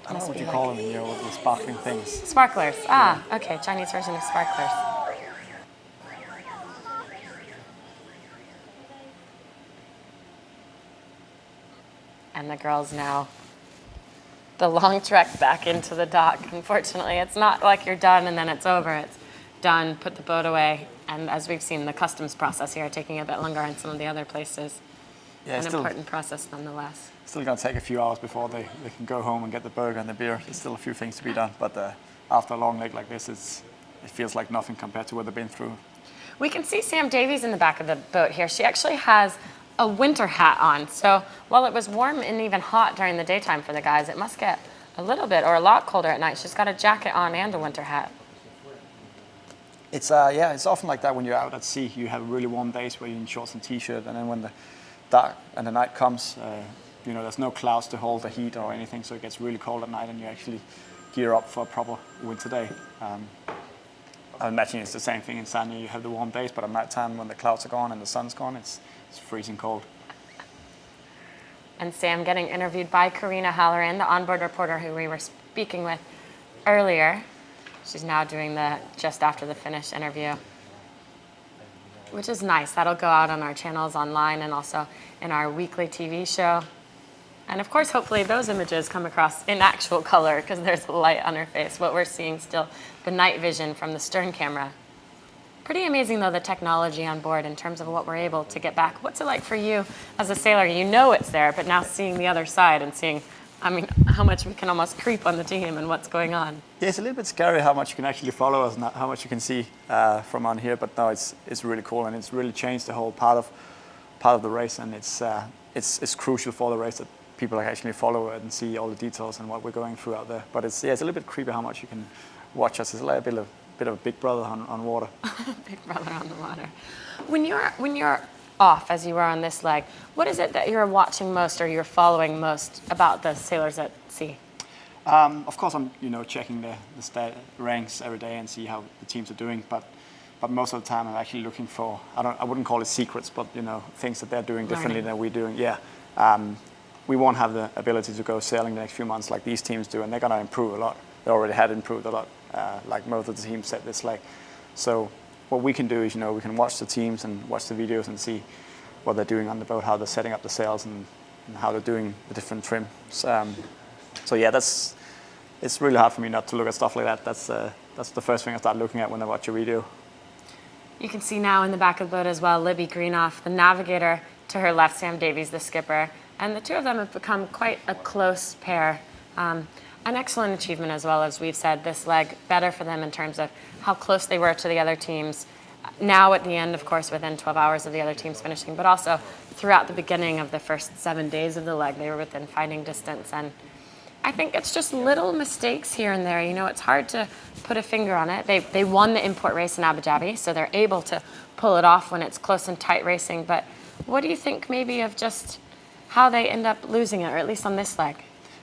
I don't know what you call them, the sparkling things. Sparklers. Okay, Chinese version of sparklers. And the girls now the long trek back into the dock. Unfortunately, it's not like you're done and then it's over. It's done, put the boat away, and as we've seen, the customs process here taking a bit longer in some of the other places. Yeah, An important process nonetheless. Still going to take a few hours before they can go home and get the burger and the beer. There's still a few things to be done, but after a long leg like this, it feels like nothing compared to what they've been through. We can see Sam Davies in the back of the boat here. She actually has a winter hat on. So while it was warm and even hot during the daytime for the guys, it must get a little bit or a lot colder at night. She's got a jacket on and a winter hat. It's it's often like that when you're out at sea. You have really warm days where you're in shorts and t-shirt, and then when the dark and the night comes, there's no clouds to hold the heat or anything, so it gets really cold at night, and you actually gear up for a proper winter day. I imagine it's the same thing in Sanya. You have the warm days, but at night time when the clouds are gone and the sun's gone, it's freezing cold. And Sam getting interviewed by Karina Halloran, the onboard reporter who we were speaking with earlier. She's now doing the just after the finish interview, which is nice. That'll go out on our channels online and also in our weekly TV show. And of course, hopefully those images come across in actual color because there's light on her face. What we're seeing still, the night vision from the stern camera. Pretty amazing, though, the technology on board in terms of what we're able to get back. What's it like for you as a sailor? You know it's there, but now seeing the other side and seeing, how much we can almost creep on the team and what's going on. Yeah, it's a little bit scary how much you can actually follow us and how much you can see from on here, but no, it's really cool, and it's really changed the whole part of the race, and it's crucial for the race that people actually follow it and see all the details and what we're going through out there. But it's a little bit creepy how much you can watch us. It's like a bit of a big brother on water. Big brother on the water. When you're off, as you were on this leg, what is it that you're watching most or you're following most about the sailors at sea? Of course, I'm checking the stat ranks every day and see how the teams are doing. But most of the time, I'm actually looking for I wouldn't call it secrets, but things that they're doing differently than we're doing. Yeah. We won't have the ability to go sailing the next few months like these teams do, and they're going to improve a lot. They already had improved a lot, like most of the teams set this leg. So what we can do is, we can watch the teams and watch the videos and see what they're doing on the boat, how they're setting up the sails and how they're doing the different trims. So yeah, it's really hard for me not to look at stuff like that. That's the first thing I start looking at when I watch a video. You can see now in the back of the boat as well, Libby Greenoff, the navigator, to her left, Sam Davies, the skipper. And the two of them have become quite a close pair. An excellent achievement as well, as we've said, this leg better for them in terms of how close they were to the other teams. Now at the end, of course, within 12 hours of the other teams finishing, but also throughout the beginning of the first 7 days of the leg, they were within fighting distance. And I think it's just little mistakes here and there. It's hard to put a finger on it. They won the in-port race in Abu Dhabi, so they're able to pull it off when it's close and tight racing. But what do you think maybe of just how they end up losing it, or at least on this leg?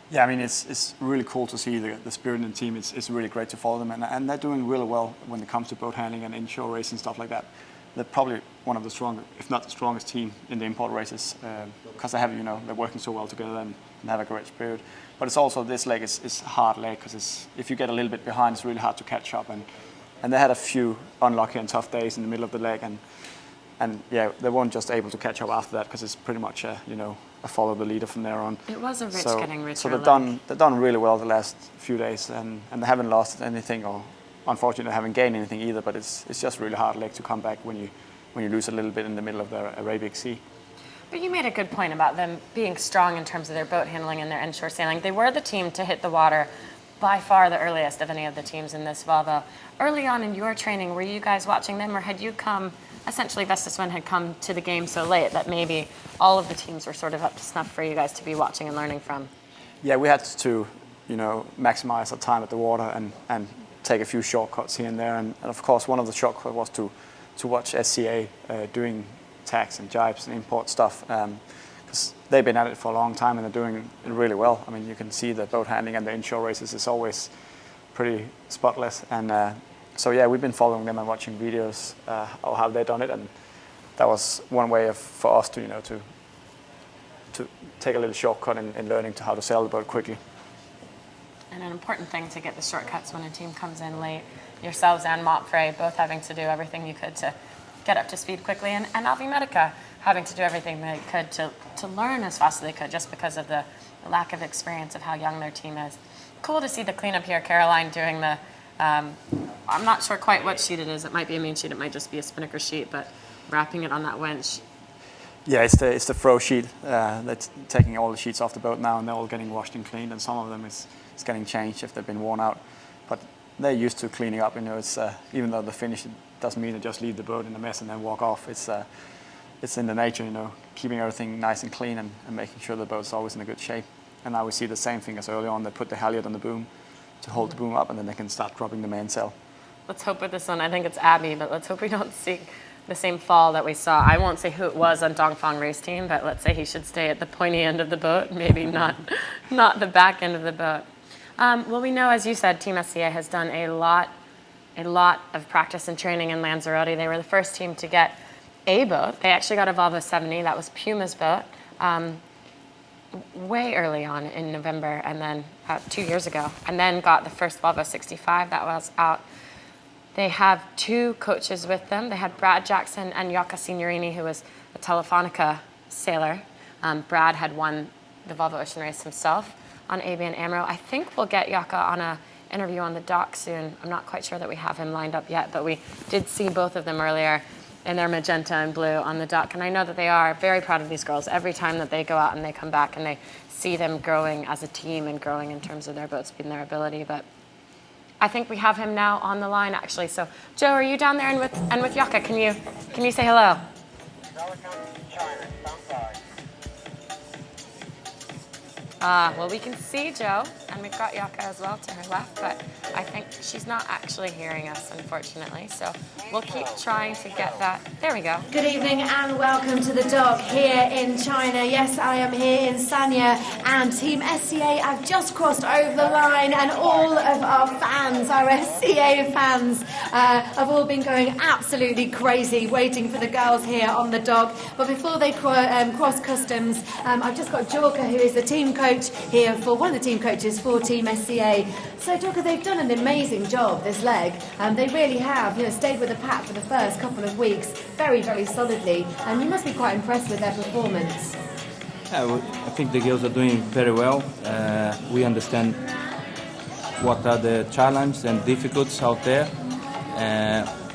Yeah, it's really cool to see the spirit in the team. It's really great to follow them, and they're doing really well when it comes to boat handling and inshore racing and stuff like that. They're probably one of the strongest, if not the strongest team in the in-port races, because they have, they're working so well together and have a great spirit. But it's also, this leg is a hard leg, because if you get a little bit behind, it's really hard to catch up. And they had a few unlucky and tough days in the middle of the leg, and yeah, they weren't just able to catch up after that, because it's pretty much a follow the leader from there on. It was a rich getting richer. So they've done really well the last few days, and they haven't lost anything, or unfortunately haven't gained anything either. But it's just really hard leg to come back when you lose a little bit in the middle of the Arabic Sea. But you made a good point about them being strong in terms of their boat handling and their inshore sailing. They were the team to hit the water by far the earliest of any of the teams in this Volvo. Early on in your training, were you guys watching them, or had you come? Essentially, Vestas had come to the game so late that maybe all of the teams were sort of up to snuff for you guys to be watching and learning from. Yeah, we had to, maximize our time at the water and take a few shortcuts here and there. And of course, one of the shortcuts was to watch SCA doing tacks and jibes and in-port stuff, because they've been at it for a long time and they're doing it really well. You can see the boat handling and the inshore races is always pretty spotless. And so yeah, we've been following them and watching videos of how they've done it, and that was one way for us to take a little shortcut in learning how to sail the boat quickly. And an important thing to get the shortcuts when a team comes in late. Yourselves and Montfray both having to do everything you could to get up to speed quickly, and Alvi Medica having to do everything they could to learn as fast as they could, just because of the the lack of experience of how young their team is. Cool to see the cleanup here. Caroline doing the, I'm not sure quite what sheet it is. It might be a main sheet, it might just be a spinnaker sheet, but wrapping it on that winch. Yeah, it's the throw sheet that's taking all the sheets off the boat now, and they're all getting washed and cleaned, and some of them is getting changed if they've been worn out. But they're used to cleaning up. You know, it's even though the finish doesn't mean they just leave the boat in a mess and then walk off. It's in the nature, you know, keeping everything nice and clean and making sure the boat's always in a good shape. And now we see the same thing as early on. They put the halyard on the boom to hold the boom up, and then they can start dropping the mainsail. Let's hope with this one, I think it's Abby, but let's hope we don't see the same fall that we saw. I won't say who it was on Dongfang race team, but let's say he should stay at the pointy end of the boat, maybe not the back end of the boat. Well, we know, as you said, Team SCA has done a lot of practice and training in Lanzarote. They were the first team to get a boat. They actually got a Volvo 70. That was Puma's boat way early on in November, and then 2 years ago, and then got the first Volvo 65 that was out. They have 2 coaches with them. They had Brad Jackson and Jocka Signorini, who was a Telefonica sailor. Brad had won the Volvo Ocean Race himself on ABN AMRO. I think we'll get Jocka on an interview on the dock soon. I'm not quite sure that we have him lined up yet, but we did see both of them earlier in their magenta and blue on the dock. And I know that they are very proud of these girls every time that they go out and they come back and they see them growing as a team and growing in terms of their boat speed and their ability. But I think we have him now on the line, actually. So, Joe, are you down there and with Jocka? Can you say hello? Well, we can see Joe, and we've got Jocka as well to her left, but I think she's not actually hearing us, unfortunately. So we'll keep trying to get that. There we go. Good evening and welcome to the dock here in China. Yes, I am here in Sanya, and Team SCA have just crossed over the line, and all of our fans, our SCA fans, have all been going absolutely crazy waiting for the girls here on the dock. But before they cross customs, I've just got Jorka, who is the team coach here, for one of the team coaches for Team SCA. So, Jorka, they've done an amazing job this leg. They really have, stayed with the pack for the first couple of weeks very, very solidly, and you must be quite impressed with their performance. Yeah, well, I think the girls are doing very well. We understand what are the challenges and difficulties out there.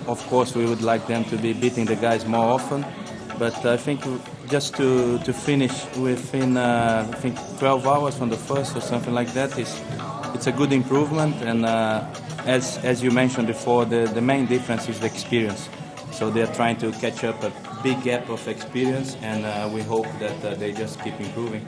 Of course, we would like them to be beating the guys more often, but I think just to finish within I think 12 hours from the first or something like that it's a good improvement. And as you mentioned before, the main difference is the experience. So they are trying to catch up a big gap of experience, and we hope that they just keep improving.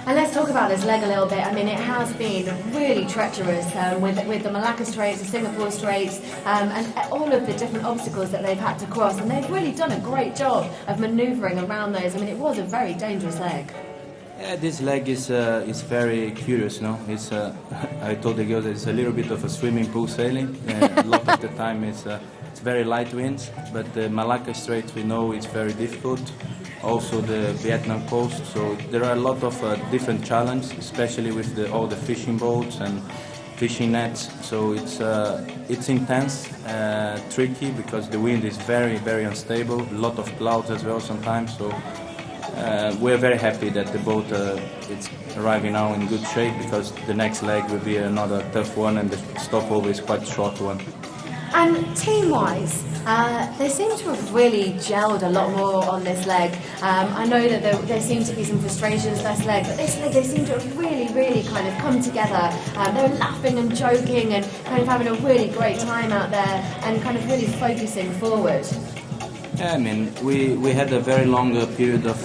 And let's talk about this leg a little bit. I mean, it has been really treacherous with the Malacca Straits, the Singapore Straits, and all of the different obstacles that they've had to cross. And they've really done a great job of manoeuvring around those. I mean, it was a very dangerous leg. Yeah, this leg is very curious, It's I told the girls it's a little bit of a swimming pool sailing. A lot of the time it's very light winds, but the Malacca Straits, we know it's very difficult. Also the Vietnam coast, so there are a lot of different challenges, especially with all the fishing boats and fishing nets. So it's intense, tricky, because the wind is very, very unstable. A lot of clouds as well sometimes. So we're very happy that the boat it's arriving now in good shape, because the next leg will be another tough one, and the stopover is quite a short one. And team-wise, they seem to have really gelled a lot more on this leg. I know that there seem to be some frustrations this leg, but this leg they seem to have really, really kind of come together. They were laughing and joking and kind of having a really great time out there, and kind of really focusing forward. Yeah, I mean, we had a very long period of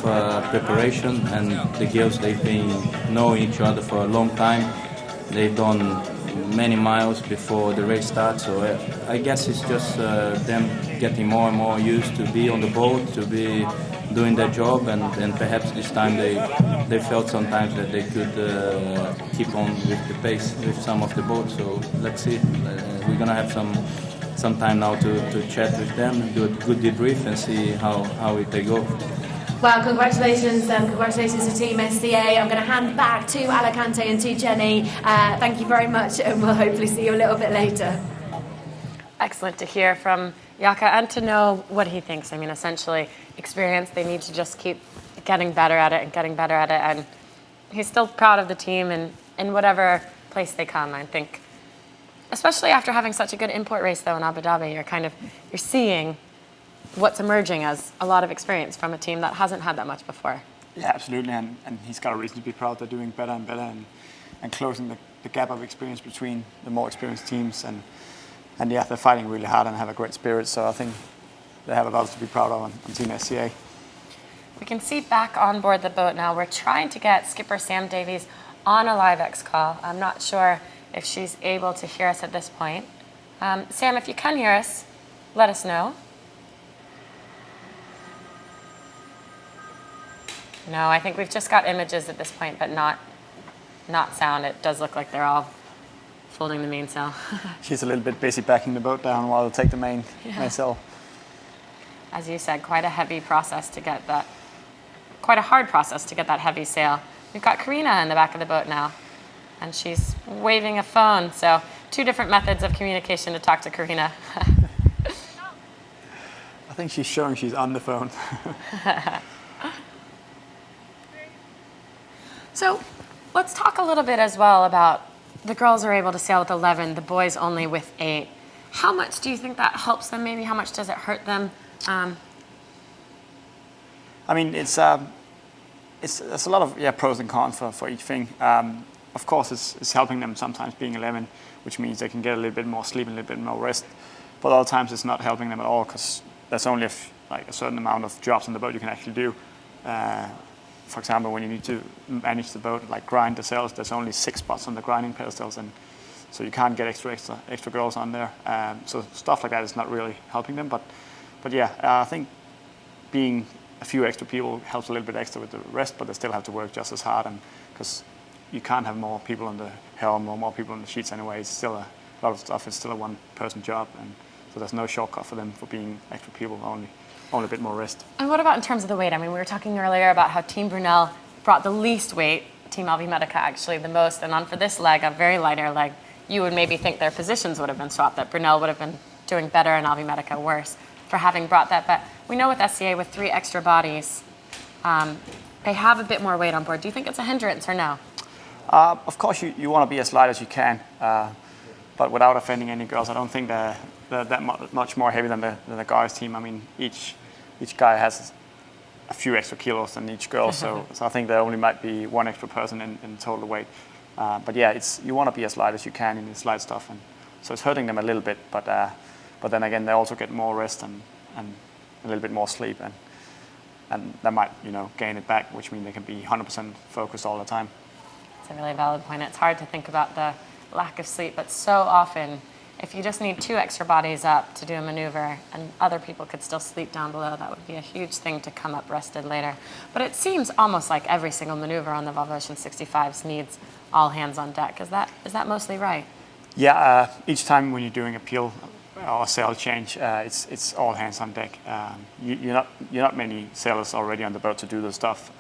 preparation, and the girls, they've been knowing each other for a long time. They've done many miles before the race starts, so I guess it's just them getting more and more used to be on the boat, to be doing their job, and perhaps this time they felt sometimes that they could keep on with the pace with some of the boats. So let's see. We're gonna have some time now to chat with them, do a good debrief, and see how they go. Well, congratulations to Team SCA. I'm going to hand back to Alicante and to Jenny. Thank you very much, and we'll hopefully see you a little bit later. Excellent to hear from Jocka and to know what he thinks. I mean, essentially, experience, they need to just keep getting better at it and getting better at it. And he's still proud of the team and in whatever place they come. I think, especially after having such a good import race though in Abu Dhabi, you're seeing what's emerging as a lot of experience from a team that hasn't had that much before. Yeah, absolutely, and he's got a reason to be proud. They're doing better and better, and closing the gap of experience between the more experienced teams, and yeah, they're fighting really hard and have a great spirit. So I think they have a lot to be proud of on Team SCA. We can see back on board the boat now. We're trying to get skipper Sam Davies on a live X call. I'm not sure if she's able to hear us at this point. Sam, if you can hear us, let us know. No, I think we've just got images at this point, but not sound. It does look like they're all folding the mainsail. She's a little bit busy backing the boat down while they take the mainsail. As you said, quite a heavy process to get that, quite a hard process to get that heavy sail. We've got Karina in the back of the boat now, and she's waving a phone. So 2 different methods of communication to talk to Karina. I think she's showing she's on the phone. So let's talk a little bit as well about the girls are able to sail with 11, the boys only with 8. How much do you think that helps them? Maybe how much does it hurt them? I mean, there's a lot of pros and cons for each thing. Of course, it's helping them sometimes being 11, which means they can get a little bit more sleep and a little bit more rest. But other times it's not helping them at all because there's only a certain amount of jobs on the boat you can actually do. For example, when you need to manage the boat, like grind the sails, there's only 6 spots on the grinding pedestals, and so you can't get extra girls on there. So stuff like that is not really helping them. But yeah, I think being a few extra people helps a little bit extra with the rest, but they still have to work just as hard, and because you can't have more people on the helm or more people on the sheets anyway. It's still a lot of stuff. It's still a one-person job, and so there's no shortcut for them for being extra people, only a bit more rest. And what about in terms of the weight? I mean, we were talking earlier about how Team Brunel brought the least weight, Team Medica actually the most, and on for this leg, a very lighter leg, you would maybe think their positions would have been swapped, that Brunel would have been doing better and Medica worse for having brought that. But we know with SCA, with 3 extra bodies, they have a bit more weight on board. Do you think it's a hindrance or no? Of course, you want to be as light as you can, but without offending any girls, I don't think they're that much more heavy than the guys' team. I mean, each guy has a few extra kilos than each girl, so I think there only might be 1 extra person in total weight. But yeah, you want to be as light as you can in this light stuff, and so it's hurting them a little bit. But then again, they also get more rest and a little bit more sleep, and they might gain it back, which means they can be 100% focused all the time. It's a really valid point. It's hard to think about the lack of sleep, but so often, if you just need 2 extra bodies up to do a maneuver and other people could still sleep down below, that would be a huge thing to come up rested later. But it seems almost like every single maneuver on the Volvo Ocean 65s needs all hands on deck. Is that mostly right? Yeah, each time when you're doing a peel or sail change, it's all hands on deck. You're not many sailors already on the boat to do the stuff,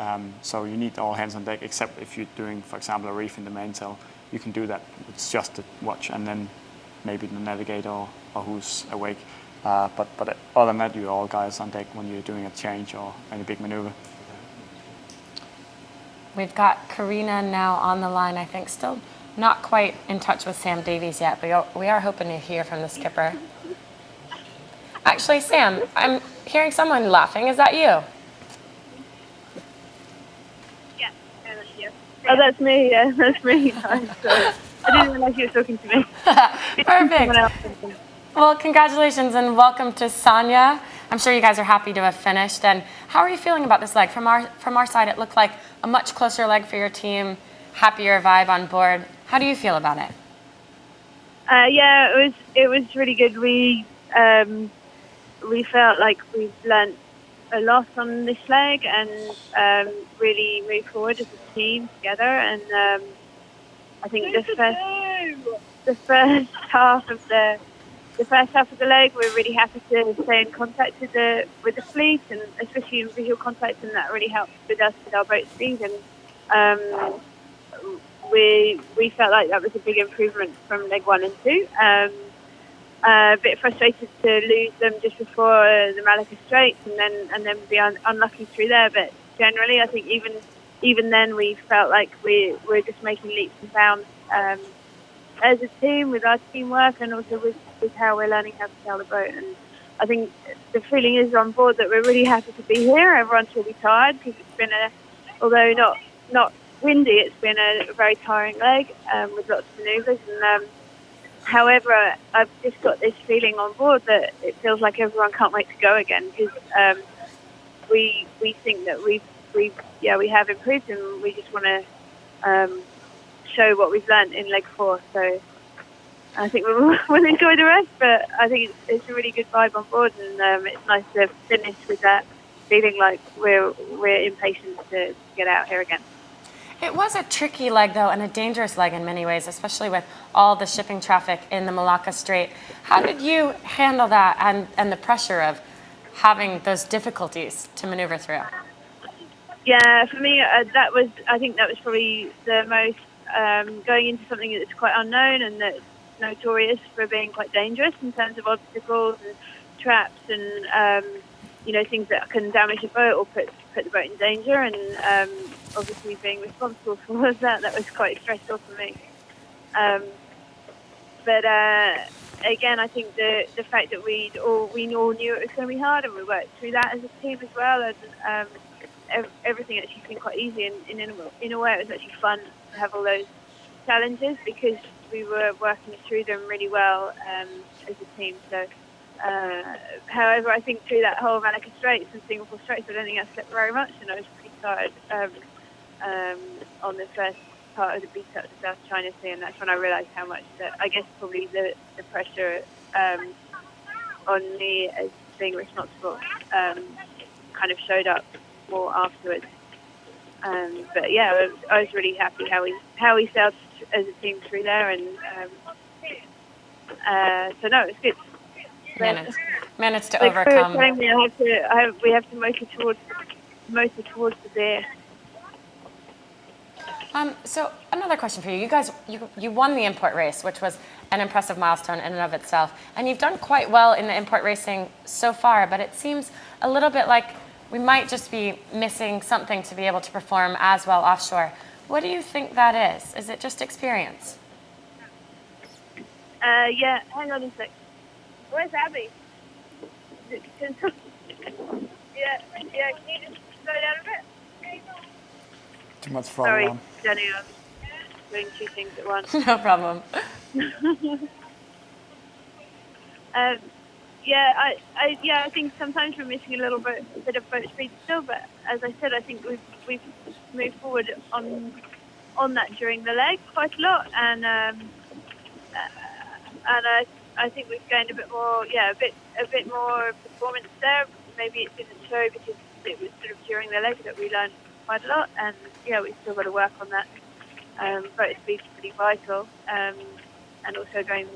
so you need all hands on deck. Except if you're doing, for example, a reef in the mainsail, you can do that. It's just the watch and then maybe the navigator or who's awake. But other than that, you're all guys on deck when you're doing a change or any big maneuver. We've got Karina now on the line, I think, still not quite in touch with Sam Davies yet, but we are hoping to hear from the skipper. Actually, Sam, I'm hearing someone laughing. Is that you? Yeah, that's you. Oh, that's me, yeah, that's me. I'm sorry. I didn't realize you were talking to me. Perfect. Well, congratulations and welcome to Sanya. I'm sure you guys are happy to have finished. And how are you feeling about this leg? From our side, it looked like a much closer leg for your team, happier vibe on board. How do you feel about it? Yeah, it was really good. We felt like we've learnt a lot on this leg and really moved forward as a team together. And I think the first half of the leg, we're really happy to stay in contact with the fleet, and especially in visual contact, and that really helped with us with our boat speed. And we felt like that was a big improvement from leg 1 and 2. A bit frustrated to lose them just before the Malacca Straits, and then be unlucky through there. But generally, I think even even then we felt like we're just making leaps and bounds as a team with our teamwork and also with how we're learning how to sail the boat. And I think the feeling is on board that we're really happy to be here. Everyone's really tired because it's been although not windy, it's been a very tiring leg with lots of manoeuvres. And however, I've just got this feeling on board that it feels like everyone can't wait to go again because we think that we have improved and we just want to show what we've learned in leg 4. So I think we'll enjoy the rest, but I think it's a really good vibe on board, and it's nice to finish with that feeling like we're impatient to get out here again. It was a tricky leg, though, and a dangerous leg in many ways, especially with all the shipping traffic in the Malacca Strait. How did you handle that and the pressure of having those difficulties to maneuver through? Yeah, for me, I think that was probably the most going into something that's quite unknown and that's notorious for being quite dangerous in terms of obstacles and traps and things that can damage a boat or put the boat in danger. And obviously, being responsible for all of that was quite stressful for me. But again, I think the fact that we all knew it was going to be hard and we worked through that as a team as well, and everything actually seemed quite easy. And in a way, it was actually fun to have all those challenges because we were working through them really well as a team. So, however, I think through that whole Malacca Straits and Singapore Straits, I don't think I slept very much, and I was pretty tired on the first part of the beat up to South China Sea, and that's when I realised how much that I guess probably the pressure on me as being responsible kind of showed up more afterwards. But yeah, I was really happy how we sailed as a team through there, and so no, it's good. Managed to overcome. We have to motor towards the beer. So another question for you. You guys, you won the import race, which was an impressive milestone in and of itself, and you've done quite well in the import racing so far. But it seems a little bit like we might just be missing something to be able to perform as well offshore. What do you think that is? Is it just experience? Yeah, hang on a sec. Where's Abby? Yeah, can you just slow down a bit? Too much throttle Sorry, on. Jenny, I'm doing two things at once. No problem. I think sometimes we're missing a little bit of boat speed still, but as I said, I think we've moved forward on that during the leg quite a lot, and I think we've gained a bit more performance there. Maybe it didn't show because it was sort of during the leg that we learned quite a lot, and yeah, we've still got to work on that. Boat speed's pretty vital, and also going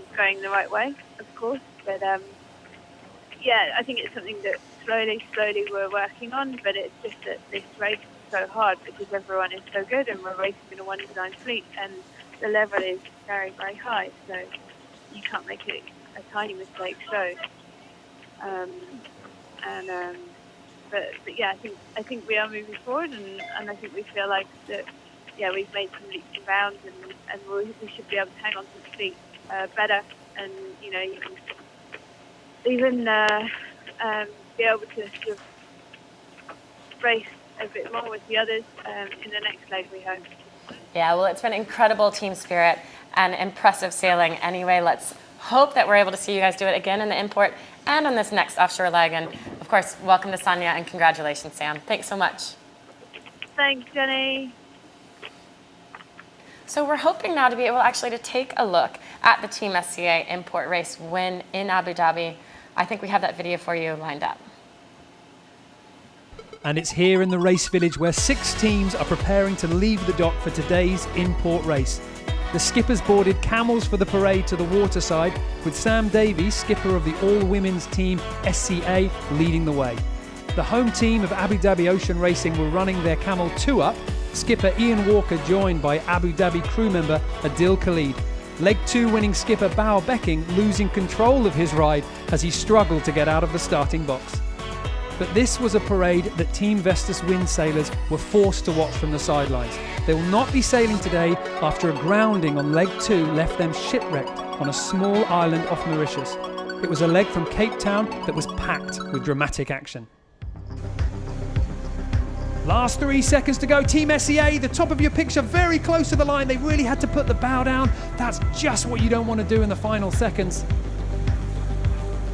the right way, of course. But I think it's something that slowly we're working on. But it's just that this race is so hard because everyone is so good, and we're racing in a one design fleet, and the level is very, very high. So you can't make it a tiny mistake. So, but yeah, I think we are moving forward, and I think we feel like that. Yeah, we've made some leaps and bounds, and we should be able to hang on to the feet better, and even be able to sort of race a bit more with the others in the next leg, we hope. Yeah, well, it's been incredible team spirit and impressive sailing. Anyway, let's hope that we're able to see you guys do it again in the import and on this next offshore leg. And of course, welcome to Sanya and congratulations, Sam. Thanks so much. Thanks, Jenny. So we're hoping now to be able actually to take a look at the Team SCA import race win in Abu Dhabi. I think we have that video for you lined up. And it's here in the race village where 6 teams are preparing to leave the dock for today's import race. The skippers boarded camels for the parade to the waterside, with Sam Davies, skipper of the all-women's Team SCA, leading the way. The home team of Abu Dhabi Ocean Racing were running their camel 2-up, skipper Ian Walker joined by Abu Dhabi crew member Adil Khalid. Leg 2 winning skipper Bao Becking losing control of his ride as he struggled to get out of the starting box. but this was a parade that Team Vestas wind sailors were forced to watch from the sidelines. They will not be sailing today after a grounding on leg 2 left them shipwrecked on a small island off Mauritius. It was a leg from Cape Town that was packed with dramatic action. Last 3 seconds to go. Team SCA, the top of your picture, very close to the line. They really had to put the bow down. That's just what you don't want to do in the final seconds.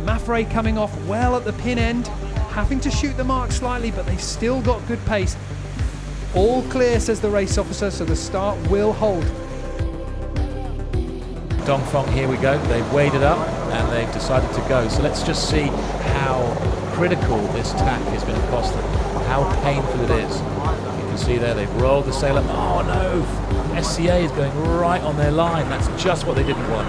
Maffrey coming off well at the pin end, having to shoot the mark slightly, but they've still got good pace. All clear, says the race officer, so the start will hold. Dongfeng, here we go. They've waded up and they've decided to go. So let's just see how critical this tack is going to cost them, how painful it is. You can see there they've rolled the sail up. Oh no, SCA is going right on their line. That's just what they didn't want.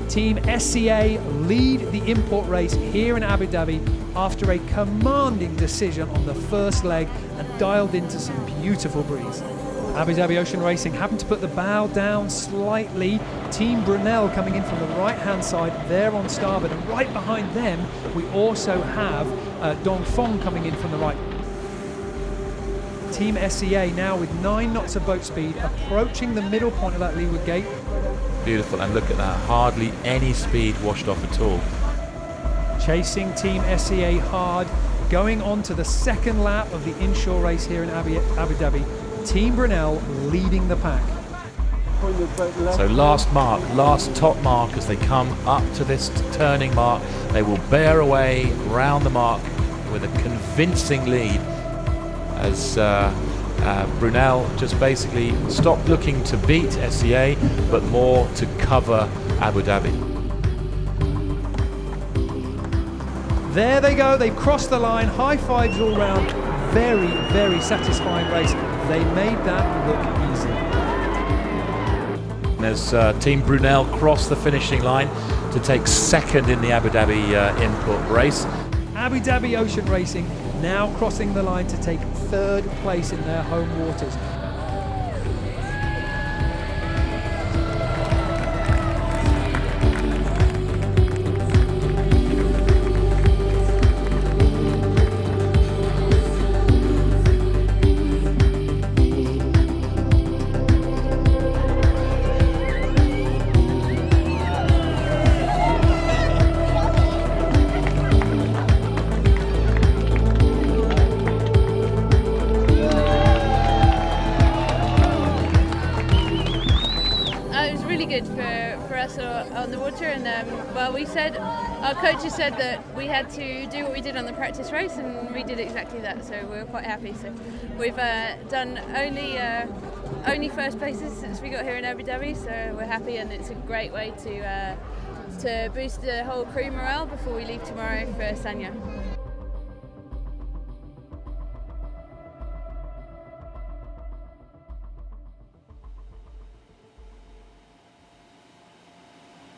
Team SCA lead the import race here in Abu Dhabi after a commanding decision on the first leg and dialed into some beautiful breeze. Abu Dhabi Ocean Racing happened to put the bow down slightly. Team Brunel coming in from the right-hand side, there on starboard, and right behind them we also have Dongfeng coming in from the right. Team SCA now with 9 knots of boat speed, approaching the middle point of that leeward gate. Beautiful, and look at that, hardly any speed washed off at all. Chasing Team SCA hard, going on to the second lap of the inshore race here in Abu Dhabi. Team Brunel leading the pack. So last mark, last top mark as they come up to this turning mark. They will bear away round the mark with a convincing lead as Brunel just basically stopped looking to beat SCA, but more to cover Abu Dhabi. There they go, they've crossed the line, high fives all round. Very, very satisfying race. They made that look easy. As Team Brunel crossed the finishing line to take second in the Abu Dhabi In-port race. Abu Dhabi Ocean Racing now crossing the line to take third place in their home waters. Good for us on the water, and well, our coaches said that we had to do what we did on the practice race, and we did exactly that, so we were quite happy. So we've done only first places since we got here in Abu Dhabi, so we're happy, and it's a great way to boost the whole crew morale before we leave tomorrow for Sanya.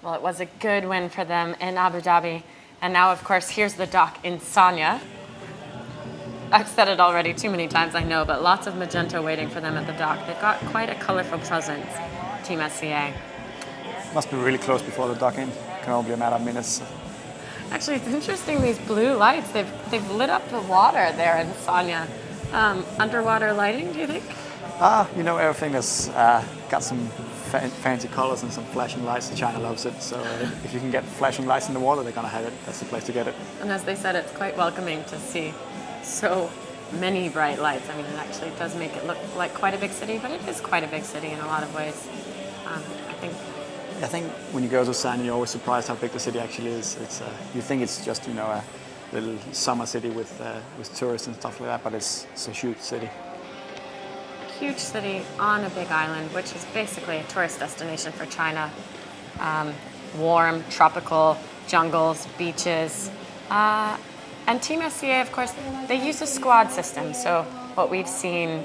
Well, it was a good win for them in Abu Dhabi. And now, of course, here's the dock in Sanya. I've said it already too many times, I know, but lots of magenta waiting for them at the dock. They've got quite a colorful presence, Team SCA. Must be really close before the dock in. Can only be a matter of minutes. Actually, it's interesting, these blue lights, they've lit up the water there in Sanya. Underwater lighting, do you think? You know, everything has got some fancy colors and some flashing lights. China loves it, so if you can get flashing lights in the water, they're gonna have it. That's the place to get it. And as they said, it's quite welcoming to see so many bright lights. I mean, it actually does make it look like quite a big city, but it is quite a big city in a lot of ways. I think when you go to Sanya, you're always surprised how big the city actually is. It's you think it's just, you know, a little summer city with tourists and stuff like that, but it's a huge city. Huge city on a big island, which is basically a tourist destination for China. Warm, tropical jungles, beaches. And Team SCA, of course, they use a squad system. So what we've seen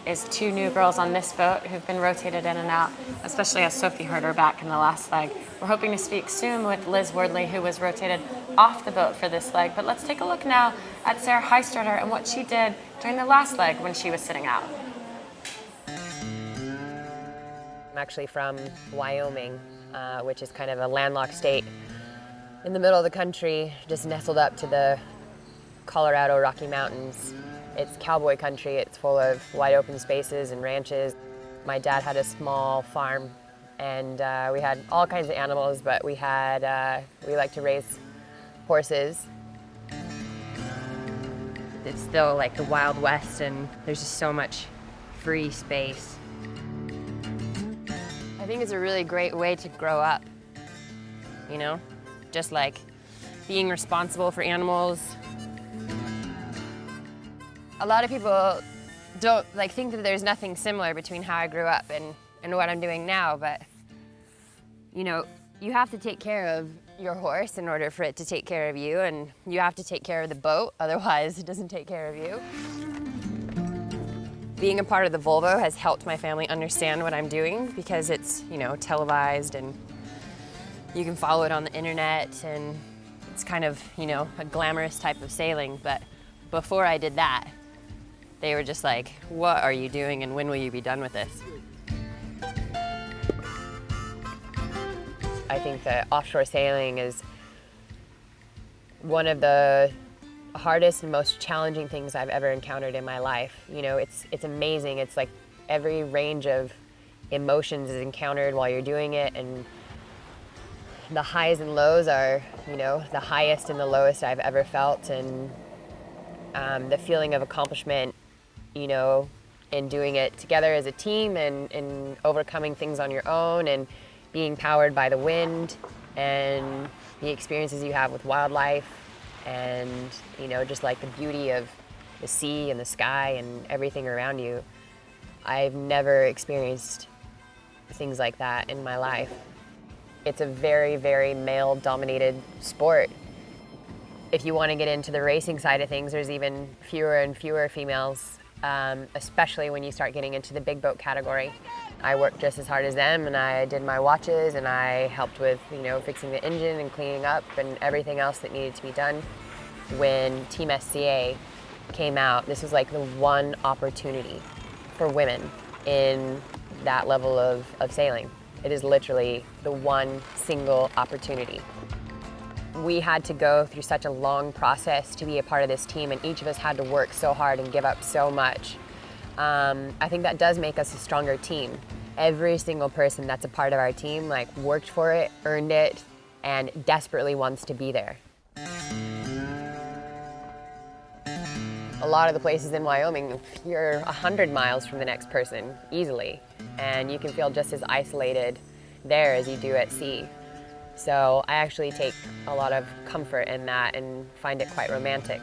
is 2 new girls on this boat who've been rotated in and out, especially as Sophie heard her back in the last leg. We're hoping to speak soon with Liz Wordley, who was rotated off the boat for this leg. But let's take a look now at Sarah Heistarter and what she did during the last leg when she was sitting out. actually from Wyoming, which is kind of a landlocked state in the middle of the country, just nestled up to the Colorado Rocky Mountains. It's cowboy country. It's full of wide open spaces and ranches. My dad had a small farm, and we had all kinds of animals, but we like to raise horses. It's still like the Wild West, and there's just so much free space. I think it's a really great way to grow up, you know? Just like being responsible for animals. A lot of people don't think that there's nothing similar between how I grew up and what I'm doing now, but you know, you have to take care of your horse in order for it to take care of you, and you have to take care of the boat, otherwise it doesn't take care of you. Being a part of the Volvo has helped my family understand what I'm doing because it's, you know, televised and you can follow it on the internet, and it's kind of, you know, a glamorous type of sailing. But before I did that, they were just like, what are you doing and when will you be done with this? I think that offshore sailing is one of the hardest and most challenging things I've ever encountered in my life. You know, it's amazing. It's like every range of emotions is encountered while you're doing it, and the highs and lows are, you know, the highest and the lowest I've ever felt, and the feeling of accomplishment, you know, in doing it together as a team and overcoming things on your own and being powered by the wind and the experiences you have with wildlife and, you know, just like the beauty of the sea and the sky and everything around you. I've never experienced things like that in my life. It's a very, very male-dominated sport. If you want to get into the racing side of things, there's even fewer and fewer females, especially when you start getting into the big boat category. I worked just as hard as them, and I did my watches, and I helped with, you know, fixing the engine and cleaning up and everything else that needed to be done. When Team SCA came out, this was like the one opportunity for women in that level of sailing. It is literally the one single opportunity. We had to go through such a long process to be a part of this team, and each of us had to work so hard and give up so much. I think that does make us a stronger team. Every single person that's a part of our team worked for it, earned it, and desperately wants to be there. A lot of the places in Wyoming, you're 100 miles from the next person, easily, and you can feel just as isolated there as you do at sea. So I actually take a lot of comfort in that and find it quite romantic.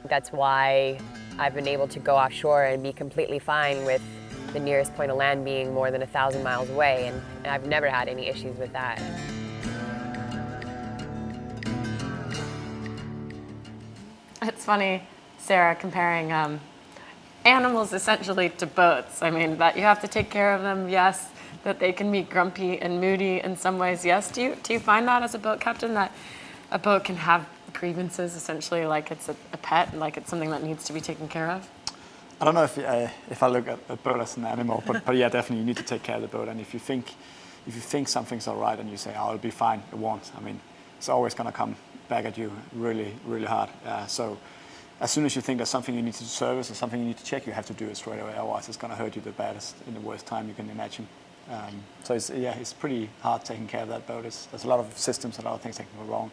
That's why I've been able to go offshore and be completely fine with the nearest point of land being more than 1,000 miles away, and I've never had any issues with that. It's funny, Sarah, comparing animals essentially to boats. I mean, that you have to take care of them, yes, that they can be grumpy and moody in some ways, yes. Do you find that as a boat captain, that a boat can have grievances essentially like it's a pet, like it's something that needs to be taken care of? I don't know if I look at a boat as an animal, but yeah, definitely you need to take care of the boat. And if you think something's all right and you say, "Oh, it'll be fine," it won't. I mean, it's always going to come back at you really, really hard. So as soon as you think there's something you need to service or something you need to check, you have to do it straight away. Otherwise, it's going to hurt you the baddest in the worst time you can imagine. So it's pretty hard taking care of that boat. There's a lot of systems and a lot of things that can go wrong.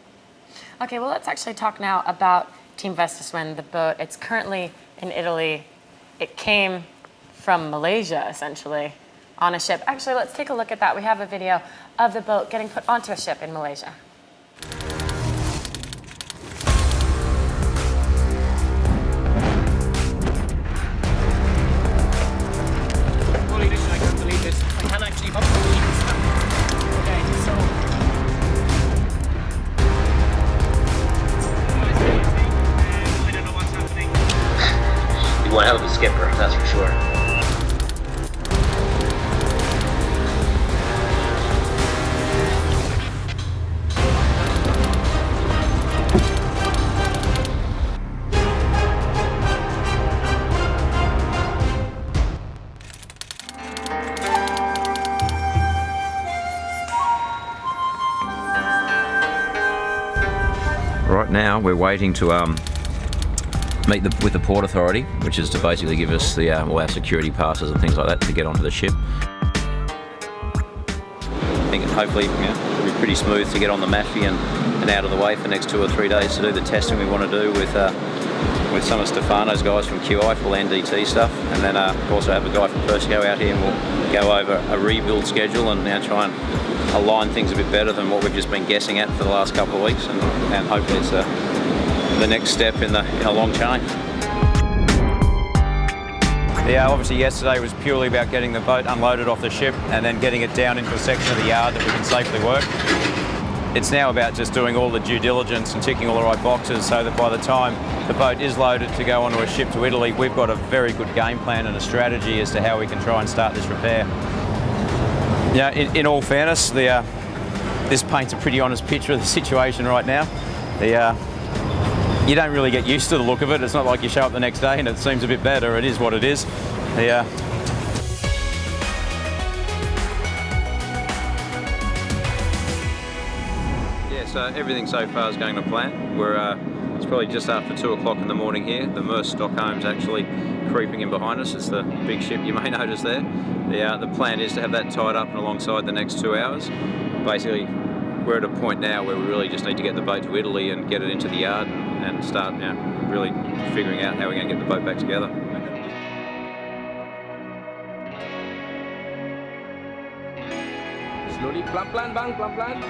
Okay, well, let's actually talk now about Team Vestas, the boat. It's currently in Italy. It came from Malaysia, essentially, on a ship. Actually, let's take a look at that. We have a video of the boat getting put onto a ship in Malaysia. Holy listen, I can't believe this. I can't actually believe this happened. Okay, so... I don't know what's happening. You want help with the skipper, that's for sure. Right now we're waiting to meet with the Port Authority, which is to basically give us the all our security passes and things like that to get onto the ship. I think hopefully it'll be pretty smooth to get on the Maffey and out of the way for the next 2 or 3 days to do the testing we want to do with some of Stefano's guys from QI for NDT stuff, and then also have a guy from Persco out here, and we'll go over a rebuild schedule and now try and align things a bit better than what we've just been guessing at for the last couple of weeks, and hopefully it's the next step in a long chain. Yeah, obviously yesterday was purely about getting the boat unloaded off the ship and then getting it down into a section of the yard that we can safely work. It's now about just doing all the due diligence and ticking all the right boxes so that by the time the boat is loaded to go onto a ship to Italy, we've got a very good game plan and a strategy as to how we can try and start this repair. Yeah, in all fairness, this paints a pretty honest picture of the situation right now. You don't really get used to the look of it. It's not like you show up the next day and it seems a bit better. It is what it is. Yeah, so everything so far is going to plan. It's probably just after 2 o'clock in the morning here. The Merce Stockholm's actually creeping in behind us. It's the big ship you may notice there. The plan is to have that tied up and alongside the next 2 hours. Basically, we're at a point now where we really just need to get the boat to Italy and get it into the yard and start really figuring out how we're going to get the boat back together. Slowly, plan, plan.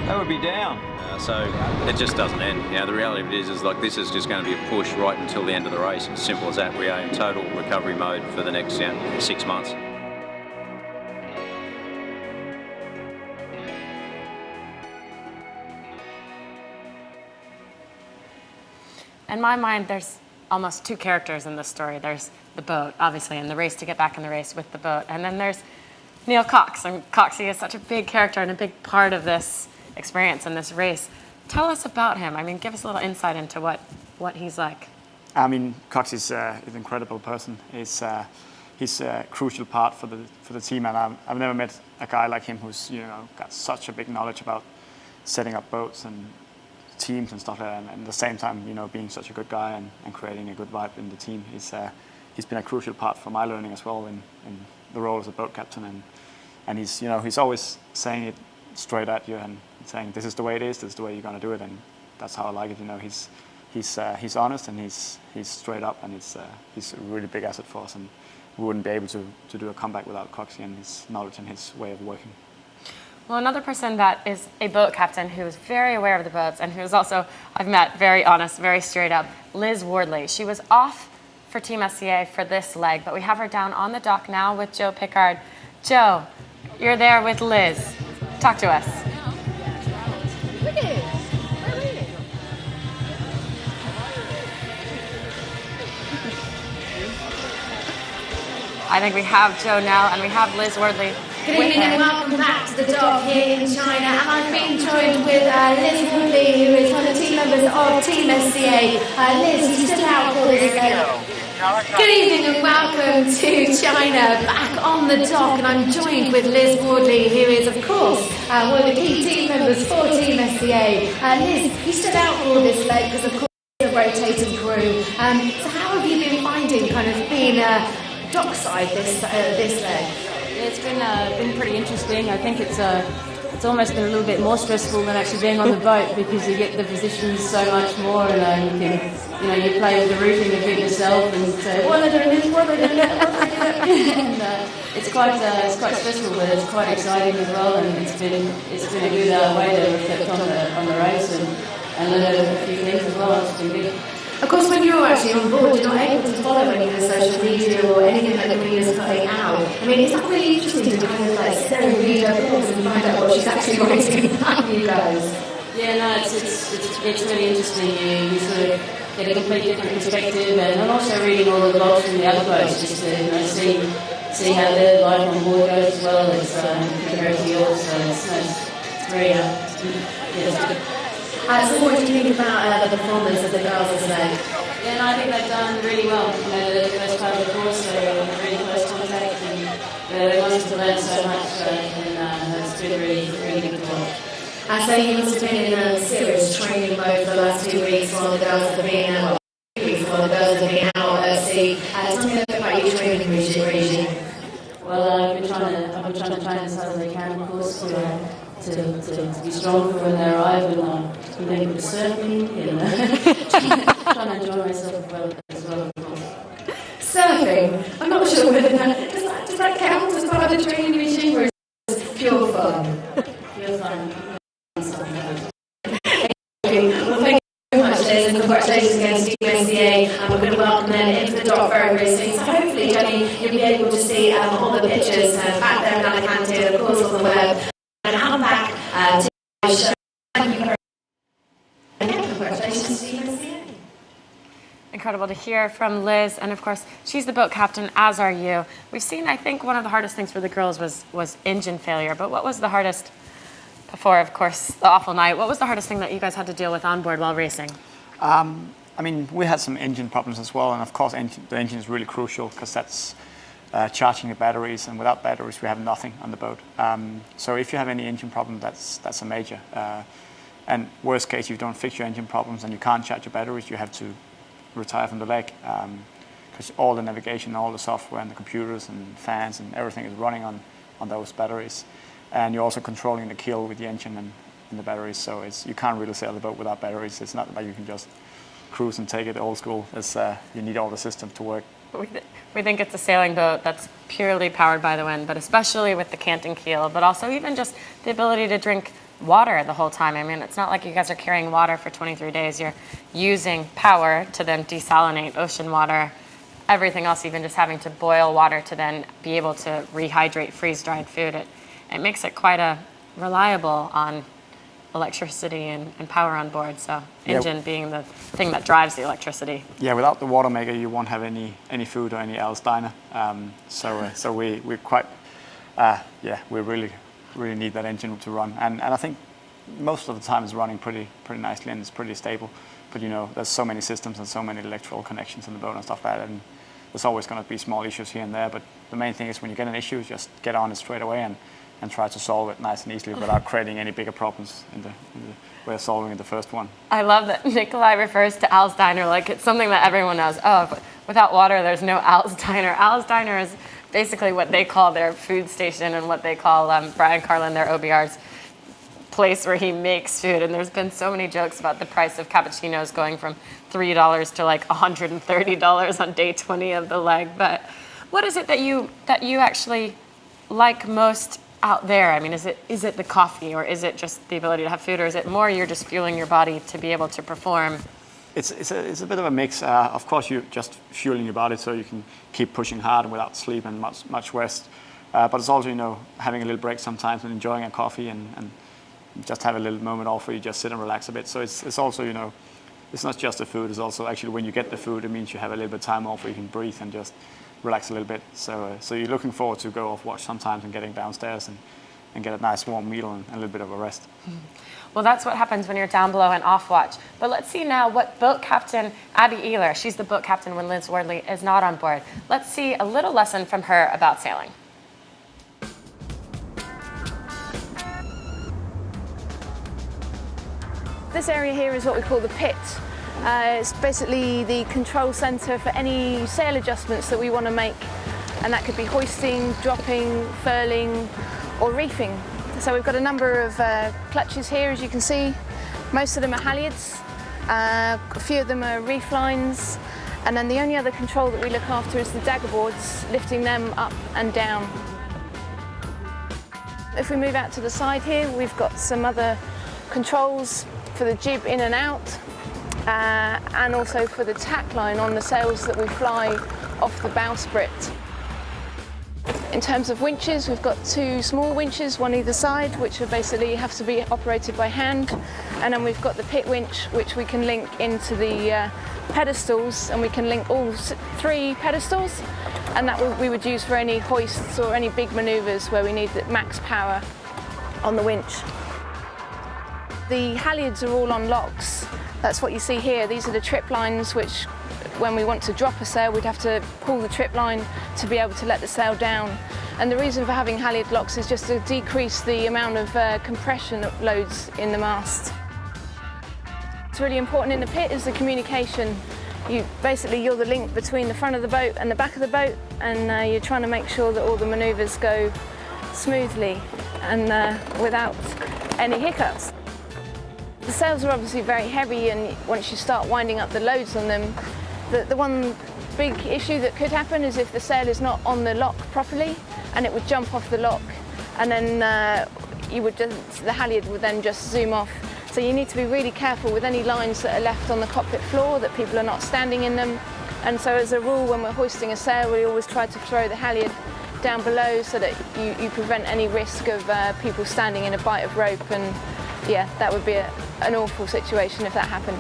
That would be down. So it just doesn't end. The reality of it is like this is just going to be a push right until the end of the race. As simple as that. We are in total recovery mode for the next 6 months. In my mind, there's almost 2 characters in this story. There's the boat, obviously, and the race to get back in the race with the boat. And then there's Neil Cox. And Coxie is such a big character and a big part of this experience and this race. Tell us about him. I mean, give us a little insight into what he's like. I mean, Cox is an incredible person. He's a crucial part for the team, and I've never met a guy like him who's got such a big knowledge about setting up boats and teams and stuff like that, and at the same time, being such a good guy and creating a good vibe in the team. He's been a crucial part for my learning as well in the role as a boat captain, and he's always saying it straight at you and saying this is the way it is, this is the way you're going to do it, and that's how I like it. He's honest and he's straight up, and he's a really big asset for us, and we wouldn't be able to do a comeback without Coxie and his knowledge and his way of working. Well, another person that is a boat captain who is very aware of the boats and who is also, I've met, very honest, very straight up, Liz Wardley. She was off for Team SCA for this leg, but we have her down on the dock now with Joe Pickard. Joe, you're there with Liz. Talk to us. I think we have Joe now, and we have Liz Wardley. Good evening and welcome back to the dock here in China, and I've been joined with Liz Wardley, who is one of the team members of Team SCA. Liz, you stood out for this leg. Good evening and welcome to China, back on the dock, and I'm joined with Liz Wardley, who is, of course, one of the key team members for Team SCA. Liz, you stood out for this leg because, of course, it's a rotating crew. So how have you been finding kind of being dockside this leg? It's been pretty interesting. I think it's almost been a little bit more stressful than actually being on the boat, because you get the positions so much more, and you play with the routing a bit yourself and say, what are they doing this, what are they doing that, what are they doing that? And it's quite stressful, but it's quite exciting as well, and it's been a good way to reflect on the race and learn a few things as well. It's been good. Of course, when you're actually on board, you're not able to follow any of the social media or anything that the Marina's putting out. I mean, it's not really interesting to kind of sit there and read her thoughts and find out what she's actually writing about you guys. Yeah, no, it's really interesting. You sort of get a completely different perspective, and also reading all the blogs from the other boats, just to see how their life on board goes as well as compared to yours. So it's very it's good. So what do you think about the performance of the girls this leg? Yeah, no, I think they've done really well. The first part of the course, they were really close contact, and they wanted to learn so much, and it's been really, really good to watch. So you must have been in a serious training mode for the last 2 weeks while the girls have been out. While the girls have been out at sea. Tell me a bit about your training regime. Well, I've been trying to train as hard as I can, of course, to be strong for when they arrive, and been able to surfing and trying to enjoy myself as well, of course. Surfing? I'm not sure whether does that count as part of the training regime, or is it pure fun? Pure fun. Well, thank you very much, Liz, and congratulations again to Team SCA. And we're going to welcome them into the dock very, very soon. So hopefully, Jenny, you'll be able to see all the pictures back there in Alicante, and of course on the web. And come back to the show. Thank you very much. And congratulations to Team SCA. Incredible to hear from Liz, and of course, she's the boat captain, as are you. We've seen, I think, one of the hardest things for the girls was engine failure, but what was the hardest, before, of course, the awful night, what was the hardest thing that you guys had to deal with on board while racing? I mean, we had some engine problems as well, and of course, the engine is really crucial because that's charging the batteries, and without batteries, we have nothing on the boat. So if you have any engine problem, that's a major. And worst case, if you don't fix your engine problems and you can't charge your batteries, you have to retire from the leg, because all the navigation, all the software and the computers and fans and everything is running on those batteries. And you're also controlling the keel with the engine and the batteries, so you can't really sail the boat without batteries. It's not like you can just cruise and take it old school. You need all the system to work. We think it's a sailing boat that's purely powered by the wind, but especially with the canting keel, but also even just the ability to drink water the whole time. I mean, it's not like you guys are carrying water for 23 days. You're using power to then desalinate ocean water, everything else, even just having to boil water to then be able to rehydrate freeze-dried food. It makes it quite reliable on electricity and power on board. So engine being the thing that drives the electricity. Yeah, without the water maker, you won't have any food or any Heistarter. So we're quite, we really need that engine to run. And I think most of the time it's running pretty nicely and it's pretty stable. But you know, there's so many systems and so many electrical connections in the boat and stuff like that. And there's always going to be small issues here and there. But the main thing is when you get an issue, just get on it straight away and try to solve it nice and easily without creating any bigger problems in the way of solving it the first one. I love that Nikolai refers to Al's Diner like it's something that everyone knows. Oh, but without water, there's no Al's Diner. Al's Diner is basically what they call their food station and what they call Brian Carlin, their OBR's place where he makes food. And there's been so many jokes about the price of cappuccinos going from $3 to like $130 on day 20 of the leg. But what is it that you actually like most out there? I mean, is it the coffee, or is it just the ability to have food, or is it more you're just fueling your body to be able to perform? It's a bit of a mix. Of course, you're just fueling your body so you can keep pushing hard without sleep and much rest. But it's also, you know, having a little break sometimes and enjoying a coffee and just have a little moment off where you just sit and relax a bit. So it's also, you know, it's not just the food. It's also actually when you get the food, it means you have a little bit of time off where you can breathe and just relax a little bit. So you're looking forward to go off watch sometimes and getting downstairs and get a nice warm meal and a little bit of a rest. Well, that's what happens when you're down below and off watch. But let's see now what boat captain Abby Ehler, she's the boat captain when Liz Wardley is not on board. Let's see a little lesson from her about sailing. This area here is what we call the pit. It's basically the control centre for any sail adjustments that we want to make, and that could be hoisting, dropping, furling or reefing. So we've got a number of clutches here, as you can see. Most of them are halyards, a few of them are reef lines, and then the only other control that we look after is the dagger boards, lifting them up and down. If we move out to the side here, we've got some other controls for the jib in and out, and also for the tack line on the sails that we fly off the bowsprit. In terms of winches, we've got two small winches, one either side, which are basically have to be operated by hand, and then we've got the pit winch, which we can link into the pedestals, and we can link all three pedestals, and that we would use for any hoists or any big manoeuvres where we need the max power on the winch. The halyards are all on locks. That's what you see here. These are the trip lines, which when we want to drop a sail, we'd have to pull the trip line to be able to let the sail down. And the reason for having halyard locks is just to decrease the amount of compression loads in the mast. What's really important in the pit is the communication. You're the link between the front of the boat and the back of the boat, and you're trying to make sure that all the manoeuvres go smoothly and without any hiccups. The sails are obviously very heavy, and once you start winding up the loads on them, the one big issue that could happen is if the sail is not on the lock properly, and it would jump off the lock, and then the halyard would then just zoom off. So you need to be really careful with any lines that are left on the cockpit floor, that people are not standing in them. And so as a rule, when we're hoisting a sail, we always try to throw the halyard down below so that you prevent any risk of people standing in a bight of rope, and yeah, that would be an awful situation if that happened.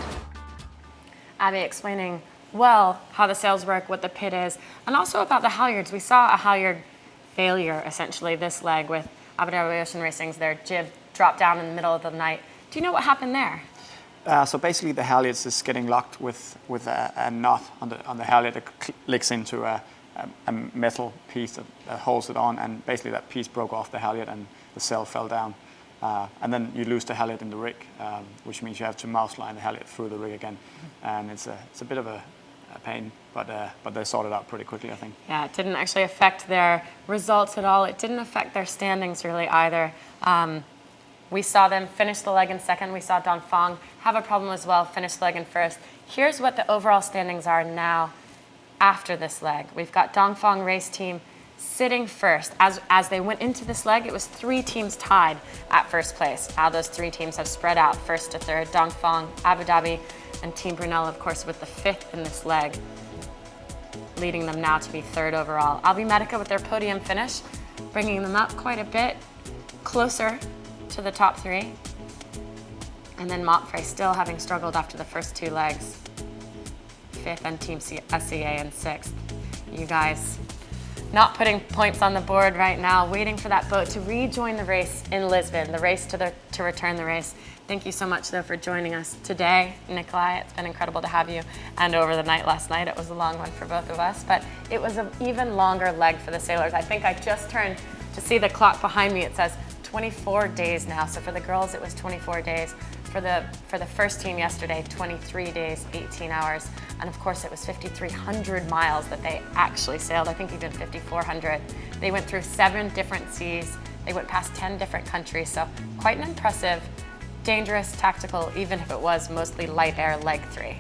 Abby explaining well how the sails work, what the pit is, and also about the halyards. We saw a halyard failure, essentially, this leg with Abu Dhabi Ocean Racing's their jib dropped down in the middle of the night. Do you know what happened there? So basically the halyards is getting locked with a knot on the halyard that clicks into a metal piece that holds it on, and basically that piece broke off the halyard and the sail fell down. And then you lose the halyard in the rig, which means you have to mouse line the halyard through the rig again. And it's a bit of a pain, but they sorted it out pretty quickly, I think. Yeah, it didn't actually affect their results at all. It didn't affect their standings really either. We saw them finish the leg in second. We saw Dongfang have a problem as well, finish the leg in first. Here's what the overall standings are now after this leg. We've got Dongfang race team sitting first. As they went into this leg, it was 3 teams tied at first place. Now those 3 teams have spread out first to third. Dongfang, Abu Dhabi, and Team Brunel, of course, with the 5th in this leg, leading them now to be 3rd overall. Albi Medica with their podium finish, bringing them up quite a bit closer to the top 3. And then Montfray still having struggled after the first 2 legs. 5th and Team SCA in 6th. You guys not putting points on the board right now, waiting for that boat to rejoin the race in Lisbon, the race to return the race. Thank you so much, though, for joining us today, Nikolai. It's been incredible to have you. And over the night last night, it was a long one for both of us, but it was an even longer leg for the sailors. I think I just turned to see the clock behind me. It says 24 days now. So for the girls, it was 24 days. For the first team yesterday, 23 days, 18 hours. And of course, it was 5,300 miles that they actually sailed. I think even 5,400. They went through 7 different seas. They went past 10 different countries. So quite an impressive, dangerous, tactical, even if it was mostly light air leg 3.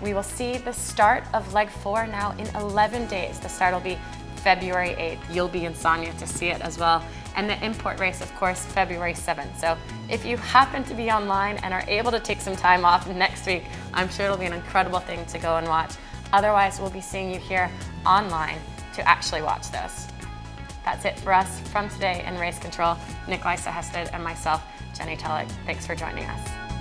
We will see the start of leg 4 now in 11 days. The start will be February 8th. You'll be in Sanya to see it as well. And the in-port race, of course, February 7th. So if you happen to be online and are able to take some time off next week, I'm sure it'll be an incredible thing to go and watch. Otherwise, we'll be seeing you here online to actually watch this. That's it for us from today in Race Control. Nikolai Sehested and myself, Jenny Tulloch. Thanks for joining us.